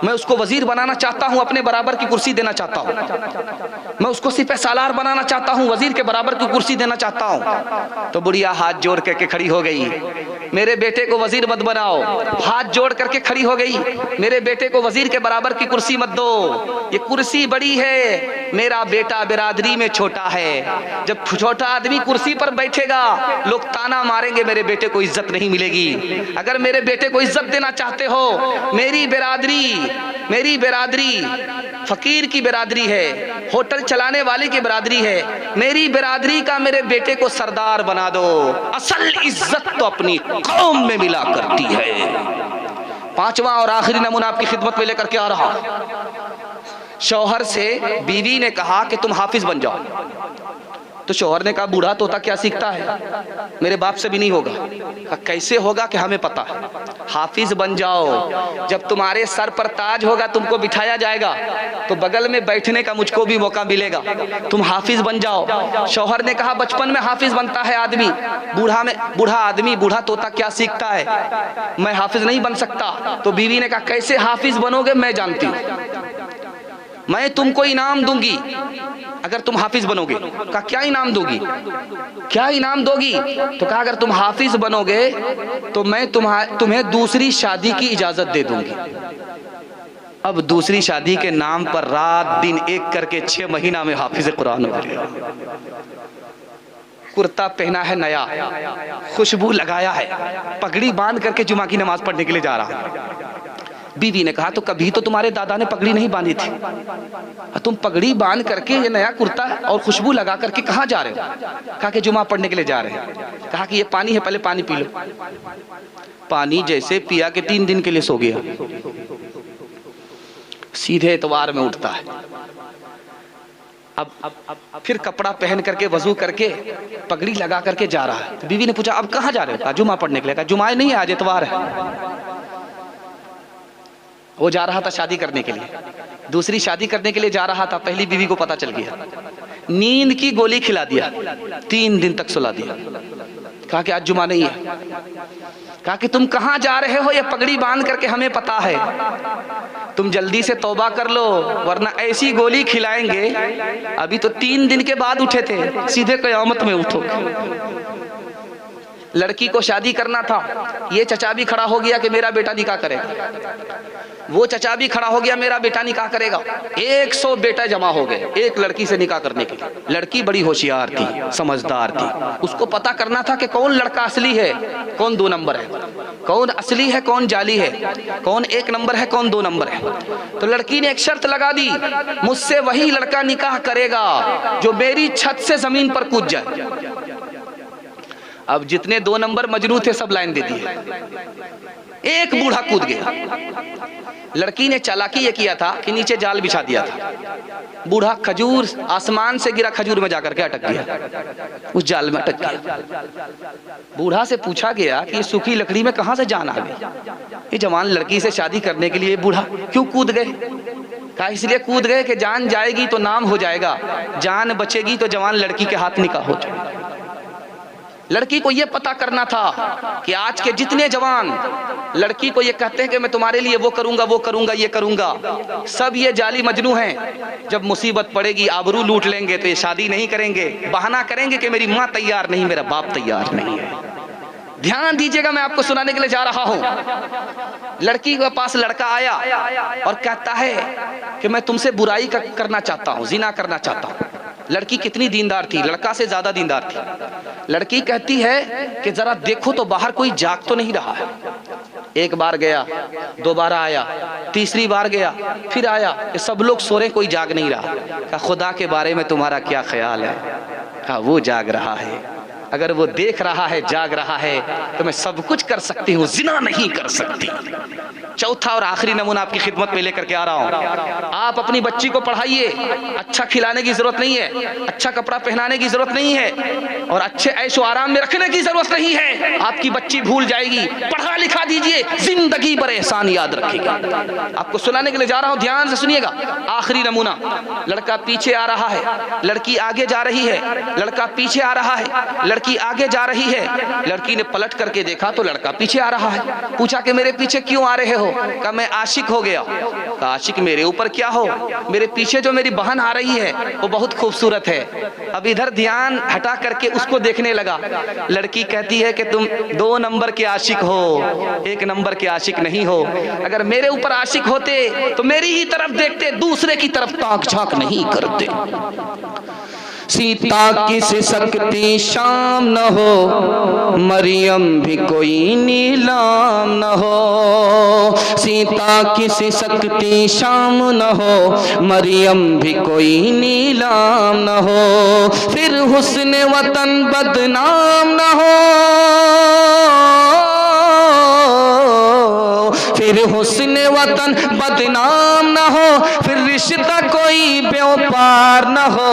मैं उसको वजीर बनाना चाहता हूं, अपने बराबर की कुर्सी देना चाहता हूं, मैं उसको सिपह सालार बनाना चाहता हूं, वजीर के बराबर की कुर्सी देना चाहता हूं। तो बुढ़िया हाथ जोड़ करके खड़ी हो गई, मेरे बेटे को वजीर मत बनाओ। हाथ जोड़ करके खड़ी हो गई, मेरे बेटे को वजीर के बराबर की कुर्सी मत दो, ये कुर्सी बड़ी है, मेरा बेटा बिरादरी में छोटा है, जब छोटा आदमी कुर्सी पर बैठेगा लोग ताना मारेंगे, मेरे बेटे को इज्जत नहीं मिलेगी। अगर मेरे बेटे को इज्जत देना चाहते हो, मेरी बिरादरी फकीर की बिरादरी है, होटल चलाने वाले की बिरादरी है, मेरी बिरादरी का मेरे बेटे को सरदार बना दो। असल इज्जत तो अपनी कौम में मिला करती है। पांचवा और आखिरी नमूना आपकी खिदमत में लेकर के आ रहा, शौहर से बीवी ने कहा कि तुम हाफिज बन जाओ, तो शौहर ने कहा बूढ़ा तोता क्या सीखता है, मेरे बाप से भी नहीं होगा। कहा कैसे होगा कि हमें पता है, हाफिज बन जाओ, जब तुम्हारे सर पर ताज होगा तुमको बिठाया जाएगा तो बगल में बैठने का मुझको भी मौका मिलेगा, तुम हाफिज बन जाओ। शौहर ने कहा बचपन में हाफिज बनता है आदमी, बूढ़ा तोता क्या सीखता है, मैं हाफिज नहीं बन सकता। तो बीवी ने कहा कैसे हाफिज बनोगे, मैं जानती हूँ, मैं तुमको इनाम दूंगी अगर तुम हाफिज बनोगे। कहा क्या इनाम दोगी, क्या इनाम दोगी? तो कहा अगर तुम हाफिज बनोगे तो मैं तुम्हें दूसरी शादी की इजाजत दे दूंगी। अब दूसरी शादी के नाम पर रात दिन एक करके 6 महीना में हाफिज कुरान हो गया। कुर्ता पहना है नया, खुशबू लगाया है, पगड़ी बांध करके जुमा की नमाज पढ़ने के लिए जा रहा है। बीवी ने कहा तो कभी तो तुम्हारे दादा ने पगड़ी नहीं बांधी थी, तुम पगड़ी बांध करके ये नया कुर्ता और खुशबू लगा करके कहाँ जा रहे हो? कहा कि जुमा पढ़ने के लिए जा रहे हैं। कहा कि ये पानी है, पहले पानी पी लो। पानी जैसे पिया के 3 दिन के लिए सो गया, सीधे इतवार में उठता है। अब फिर कपड़ा पहन करके वजू करके पगड़ी लगा करके जा रहा है। तो बीवी ने पूछा अब कहाँ जा रहे हो? कहा जुमा पढ़ने के लिए। कहा जुमा नहीं है, आज इतवार है। वो जा रहा था शादी करने के लिए, दूसरी शादी करने के लिए जा रहा था। पहली बीवी को पता चल गया, नींद की गोली खिला दिया, 3 दिन तक सुला दिया। कहा कि आज जुमा नहीं है। कहा कि तुम कहाँ जा रहे हो? ये पगड़ी बांध करके हमें पता है, तुम जल्दी से तौबा कर लो वरना ऐसी गोली खिलाएंगे। अभी तो 3 दिन के बाद उठे थे, सीधे कयामत में उठोगे। लड़की को शादी करना था, ये चचा भी खड़ा हो गया कि मेरा बेटा निकाह करेगा, वो चचा भी खड़ा हो गया मेरा बेटा निकाह करेगा। 100 बेटा जमा हो गए एक लड़की से निकाह करने के लिए। लड़की बड़ी होशियार थी, समझदार थी, उसको पता करना था कि कौन लड़का असली है, कौन 2 नंबर है, कौन असली है, कौन जाली है, कौन 1 नंबर है, कौन 2 नंबर है। तो लड़की ने एक शर्त लगा दी, मुझसे वही लड़का निकाह करेगा जो मेरी छत से जमीन पर कूद जाए। अब जितने 2 नंबर मजनू थे सब लाइन दे दिए, एक बूढ़ा कूद गया। लड़की ने चालाकी ये किया था कि नीचे जाल बिछा दिया था, बूढ़ा खजूर आसमान से गिरा, खजूर में जाकर के अटक गया, उस जाल में अटक गया। बूढ़ा से पूछा गया कि सूखी लकड़ी में कहां से जान आ गई? ये जवान लड़की से शादी करने के लिए बूढ़ा क्यों कूद गए? कहा इसलिए कूद गए कि जान जाएगी तो नाम हो जाएगा, जान बचेगी तो जवान लड़की के हाथ निकाह हो जाएगा। लड़की को यह पता करना था कि आज के जितने जवान लड़की को ये कहते हैं कि मैं तुम्हारे लिए वो करूंगा, वो करूंगा, ये करूंगा, सब ये जाली मजनू हैं। जब मुसीबत पड़ेगी, आबरू लूट लेंगे तो ये शादी नहीं करेंगे, बहाना करेंगे कि मेरी माँ तैयार नहीं, मेरा बाप तैयार नहीं है। ध्यान दीजिएगा, मैं आपको सुनाने के लिए जा रहा हूं। लड़की के पास लड़का आया और कहता है कि मैं तुमसे बुराई करना चाहता हूं, जिना करना चाहता हूं। लड़की कितनी दीनदार थी, लड़का से ज्यादा दीनदार थी। लड़की कहती है कि जरा देखो तो बाहर कोई जाग तो नहीं रहा है। एक बार गया, दोबारा आया, तीसरी बार गया, फिर आया, सब लोग सो रहे, कोई जाग नहीं रहा। कहा खुदा के बारे में तुम्हारा क्या ख्याल है? कहा वो जाग रहा है, अगर वो देख रहा है, जाग रहा है तो मैं सब कुछ कर सकती हूँ, जिना नहीं कर सकती। चौथा और आखिरी नमूना आपकी खिदमत में लेकर के आ रहा हूँ। आप अपनी बच्ची को पढ़ाइए, अच्छा खिलाने की जरूरत नहीं है, अच्छा कपड़ा पहनाने की जरूरत नहीं है, और अच्छे ऐशो आराम में रखने की जरूरत नहीं है। आपकी बच्ची भूल जाएगी, पढ़ा लिखा दीजिए, जिंदगी भर एहसान याद रखेगी। आपको सुनाने के लिए जा रहा हूँ, ध्यान से सुनिएगा। आखिरी नमूना, लड़का पीछे आ रहा है, लड़की आगे जा रही है, लड़का पीछे आ रहा है, लड़की आगे जा रही है। लड़की ने पलट करके देखा तो लड़का पीछे आ रहा है। पूछा कि मेरे पीछे क्यों आ रहे हो? कहा मैं आशिक हो गया। कहा आशिक मेरे ऊपर क्या हो? मेरे पीछे जो मेरी बहन आ रही है वो बहुत खूबसूरत है। अब इधर ध्यान हटा करके उसको देखने लगा। लड़की कहती है कि तुम 2 नंबर के आशिक हो, 1 नंबर के आशिक नहीं हो। अगर मेरे ऊपर आशिक होते तो मेरी ही तरफ देखते, दूसरे की तरफ ताक झांक नहीं करते। सीता की से सकती शाम न हो, मरियम भी कोई नीलाम न हो। सीता की से सकती शाम न हो, मरियम भी कोई नीलाम न हो। फिर हुस्न वतन बदनाम न हो, फिर हुस्न वतन बदनाम न हो। फिर रिश्ता कोई व्यापार न हो,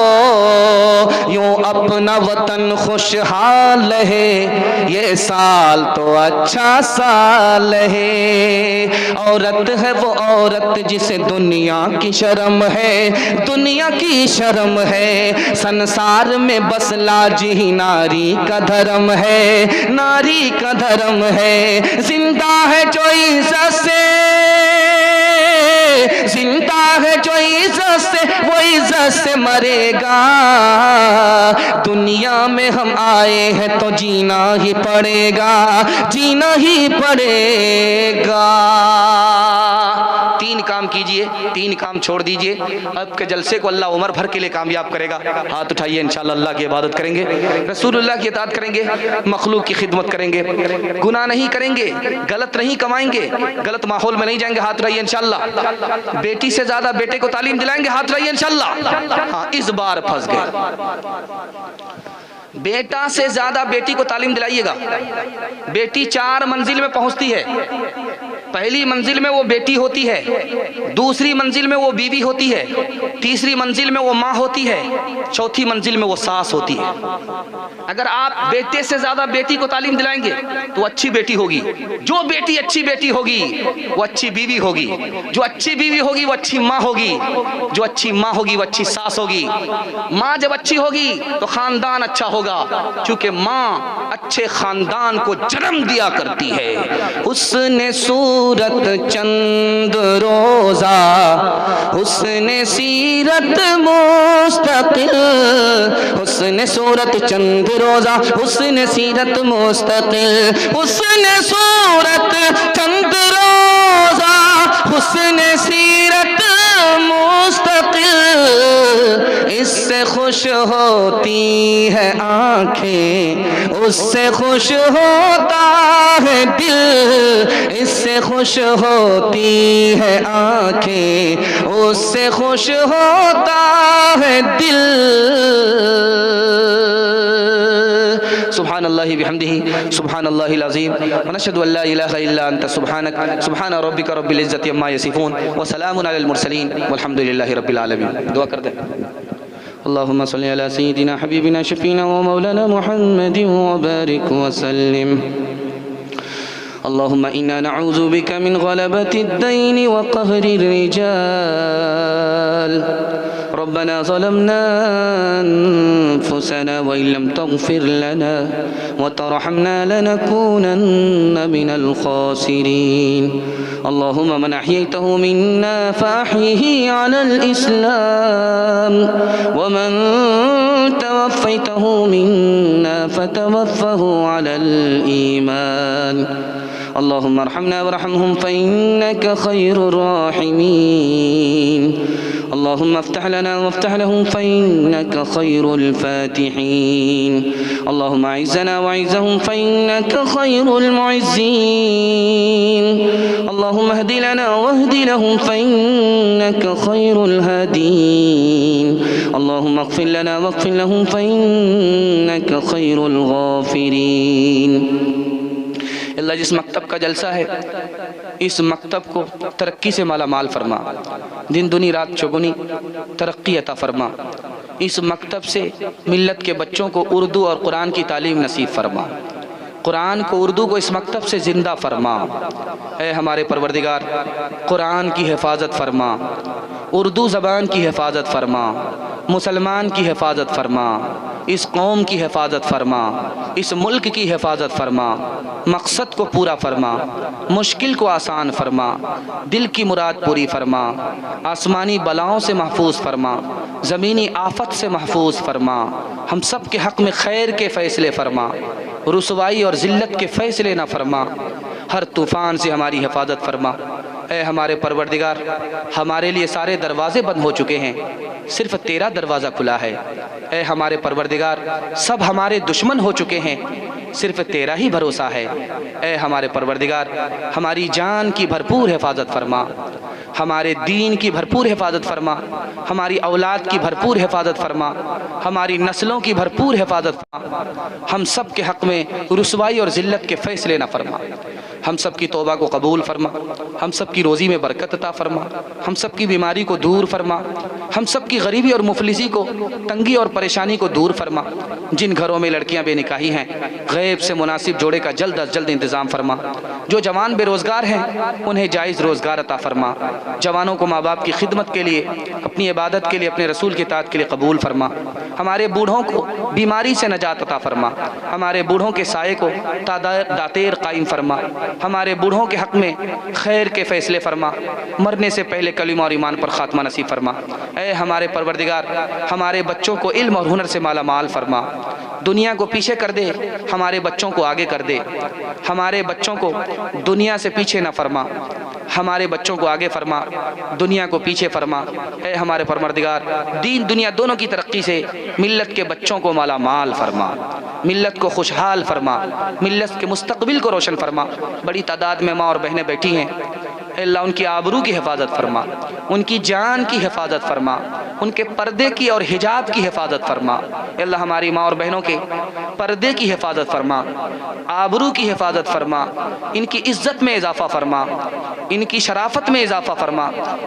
यूं अपना वतन खुशहाल है, ये साल तो अच्छा साल है। औरत है वो औरत जिसे दुनिया की शर्म है, दुनिया की शर्म है। संसार में बस लाज ही नारी का धर्म है, नारी का धर्म है। जिंदा है जो इज्जत से, जिंदा है जो इज्जत से, वो इज्जत से मरेगा। दुनिया में हम आए हैं तो जीना ही पड़ेगा, जीना ही पड़ेगा। 3 काम कीजिए। कीजिए, 3 काम छोड़ दीजिए। अब के जलसे को अल्लाह उम्र भर के लिए कामयाब करेगा। हाथ उठाइए, इंशाअल्लाह अल्लाह की इबादत करेंगे, रसूलुल्लाह की इताअत करेंगे, मखलूक की खिदमत करेंगे, गुनाह नहीं करेंगे, गलत नहीं कमाएंगे, गलत माहौल में नहीं जाएंगे। हाथ उठाइए इंशाअल्लाह। बेटी से ज्यादा बेटे को तालीम दिलाएंगे। हाथ उठाइए इंशाअल्लाह। हाँ, इस बार फंस गए। बेटा से ज्यादा बेटी को तालीम दिलाइएगा। बेटी 4 मंजिल में पहुंचती है। पहली मंजिल में वो बेटी होती है, दूसरी मंजिल में वो बीवी होती है, तीसरी मंजिल में वो माँ होती है, चौथी मंजिल में वो सास होती है। अगर आप बेटे से ज्यादा बेटी को तालीम दिलाएंगे तो अच्छी बेटी होगी। जो बेटी अच्छी बेटी होगी वो अच्छी बीवी होगी, जो अच्छी बीवी होगी वो अच्छी माँ होगी, जो अच्छी माँ होगी वो अच्छी सास होगी। माँ जब अच्छी होगी तो खानदान अच्छा होगा, क्योंकि माँ अच्छे खानदान को जन्म दिया करती है। हुस्न सूरत चंद रोजा, हुस्न सीरत मुस्तकिल, हुस्न सूरत चंद रोजा, हुस्न सीरत मुस्तकिल, हुस्न सूरत चंद रोजा, हुस्न सीरत मुस्तकिल, इससे खुश होती है आंखें, उससे खुश होता है दिल, इससे खुश होती है आंखें, उससे खुश होता है दिल। सुब्हानल्लाहि बिहम्दिही सुब्हानल्लाहिल अज़ीम व नशहदु अल्ला इलाहा इल्ला अंत सुब्हानक सुब्हान रब्बिका रब्बिल इज़्ज़ति अम्मा यसिफून व सलामुन अलल मुरसलीन वल्हम्दुलिल्लाहि रब्बिल आलमीन। दुआ कर दे। अल्लाहुम्मा सल्लि अला सय्यिदिना हबीबिना शफीना व मौलाना मुहम्मदिन व बारिक व सल्लिम। अल्लाहुम्मा इन्ना नऊज़ु बिका मिन गलबति द्दैन व कहरि रिजाल। रब्बना ज़लमना अनफुसना व इन लम तग़फिर लना व तरहमना लनकूनन्न मिनल खासिरीन। अल्लाहुम्मा मन अहयैतहु मिन्ना फ़अहयिही अलल इस्लाम व मन तवफ़्फ़ैतहु मिन्ना फ़तवफ़्फ़हु अलल ईमान। अल्लाहुम्मा अरहमना वरहमहुम फ़इन्नका खैरुर राहिमीन। अल्लाहुम्मा अफ्तह लना वफ्तह लहुम फ़इन्नका खैरुल फ़ातिहीन। अल्लाहुम्मा अइज़्ज़ना वअइज़्ज़हुम फ़इन्नका खैरुल मुइज़्ज़ीन। अल्लाहुम्मा हदी लना वहदी लहुम फ़इन्नका खैरुल हादीन। अल्लाहुम्मा अग़फ़िर लना वग़फ़िर लहुम फ़इन्नका खैरुल गाफ़िरीन। अल्लाह जिस मकतब का जलसा है, इस मकतब को तरक्की से माला माल फरमा, दिन दुनी रात चौगुनी तरक्की अता फरमा। इस मकतब से मिल्लत के बच्चों को उर्दू और कुरान की तालीम नसीब फरमा। कुरान को, उर्दू को इस मकतब से ज़िंदा फरमा। ऐ हमारे परवरदिगार, कुरान की हिफाजत फरमा, उर्दू ज़बान की हिफाजत फरमा, मुसलमान की हिफाजत फरमा, इस कौम की हिफाजत फरमा, इस मुल्क की हिफाजत फरमा, मकसद को पूरा फरमा, मुश्किल को आसान फरमा, दिल की मुराद पूरी फरमा, आसमानी बलाओं से महफूज फरमा, ज़मीनी आफत से महफूज फरमा, हम सब के हक़ में खैर के फ़ैसले फरमा, रुसवाई और ज़िल्लत के फ़ैसले न फरमा, हर तूफ़ान से हमारी हिफाजत फरमा। ऐ हमारे परवरदिगार, हमारे लिए सारे दरवाज़े बंद हो चुके हैं, सिर्फ़ तेरा दरवाज़ा खुला है। ऐ हमारे परवरदिगार, सब हमारे दुश्मन हो चुके हैं, सिर्फ़ तेरा ही भरोसा है। ऐ हमारे परवरदिगार, हमारी जान की भरपूर हिफाजत फरमा, हमारे दीन की भरपूर हिफाजत फरमा, हमारी औलाद की भरपूर हिफाजत फरमा, हमारी नस्लों की भरपूर हिफाजत फरमा। हम सब के हक़ में रुसवाई और ज़िल्लत के फ़ैसले न फरमा। हम सब की तौबा को कबूल फरमा, हम सब की रोज़ी में बरकत अता फरमा, हम सब की बीमारी को दूर फरमा, हम सब की गरीबी और मुफलिसी को, तंगी और परेशानी को दूर फरमा। जिन घरों में लड़कियां बेनिकाही हैं, गैब से मुनासिब जोड़े का जल्द अज जल्द इंतज़ाम फरमा। जो जवान बेरोज़गार हैं, उन्हें जायज़ रोज़गार अता फरमा। जवानों को माँ बाप की खिदमत के लिए, अपनी इबादत के लिए, अपने रसूल की इताअत के लिए कबूल फरमा। हमारे बूढ़ों को बीमारी से नजात अता फरमा, हमारे बूढ़ों के साये को दातेर कायम फरमा, हमारे बूढ़ों के हक़ में खैर के फ़ैसले फरमा, मरने से पहले कलीमा और ईमान पर ख़ात्मा नसीब फरमा। ऐ हमारे परवरदिगार, हमारे बच्चों को इल्म और हुनर से माला माल फरमा। दुनिया को पीछे कर दे, हमारे बच्चों को आगे कर दे। हमारे बच्चों को दुनिया से पीछे न फरमा, हमारे बच्चों को आगे फरमा, दुनिया को पीछे फरमा। ऐ हमारे परवरदिगार, दीन दुनिया दोनों की तरक्की से मिल्लत के बच्चों को माला माल फरमा, मिल्लत को खुशहाल फरमा, मिल्लत के मुस्तकबिल को रोशन फरमा। बड़ी तादाद में माँ और बहनें बैठी हैं, अल्लाह उनकी आबरू की हिफाजत फरमा, उनकी जान की हिफाजत फरमा, उनके पर्दे की और हिजाब की हिफाजत फरमा। अल्लाह हमारी माँ और बहनों के पर्दे की हिफाजत फरमा, आबरू की हिफाजत फरमा, इनकी इज़्ज़त में इजाफ़ा फरमा, इनकी शराफत में इजाफ़ा फरमा,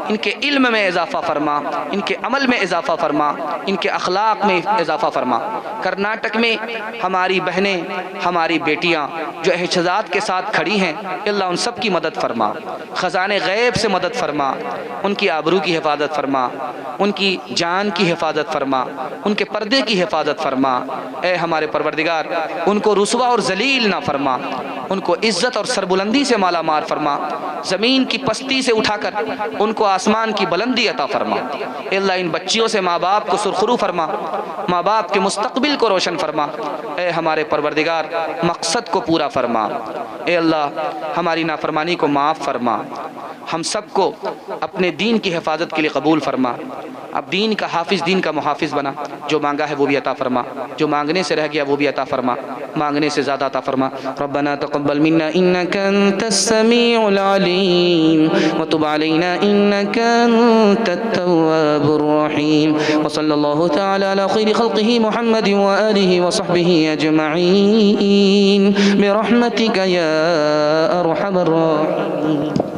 इनके इल्म में इजाफ़ा फरमा, इनके अमल में इजाफ़ा फरमा, इनके अखलाक में इजाफ़ा फरमा। कर्नाटक में हमारी बहनें, हमारी बेटियाँ जो एहतजाज के साथ खड़ी हैं, अल्लाह उन सब की मदद फरमा, ख़ज़ाने गैब से मदद फरमा, उनकी आबरू की हिफाजत फरमा, उनकी जान की हिफाजत फरमा, उनके पर्दे की हिफाजत फरमा। ए हमारे परवरदिगार, उनको रुसवा और जलील ना फरमा, उनको इज़्ज़त और सरबुलंदी से माला मार फरमा, ज़मीन की पस्ती से उठाकर उनको आसमान की बुलंदी अता फरमा। अल्लाह इन बच्चियों से माँ बाप को सुरखरू फरमा, माँ बाप के मुस्तकबिल को रोशन फरमा। ए हमारे परवरदिगार, मकसद को पूरा फरमा। ए अल्लाह, हमारी नाफरमानी को माफ़ फरमा, हम सबको अपने दीन की हिफाजत के लिए कबूल फरमा। अब दीन का हाफिज़, दीन का मुहाफिज़ बना। जो मांगा है वो भी अता फरमा, जो मांगने से रह गया वो भी अता फरमा, मांगने से ज़्यादा अता फरमा। रब्बना तक़ब्बल मिन्ना इन्नका अंतस समीउल अलीम व तुब अलैना इन्नका अंतत तव्वाबुर रहीम व सल्लल्लाहु तआला अला खैरि खल्क़िही मुहम्मदिन व आलिहि व सहबिही अजमईन बिरहमतिका या अरहमर राहिमीन।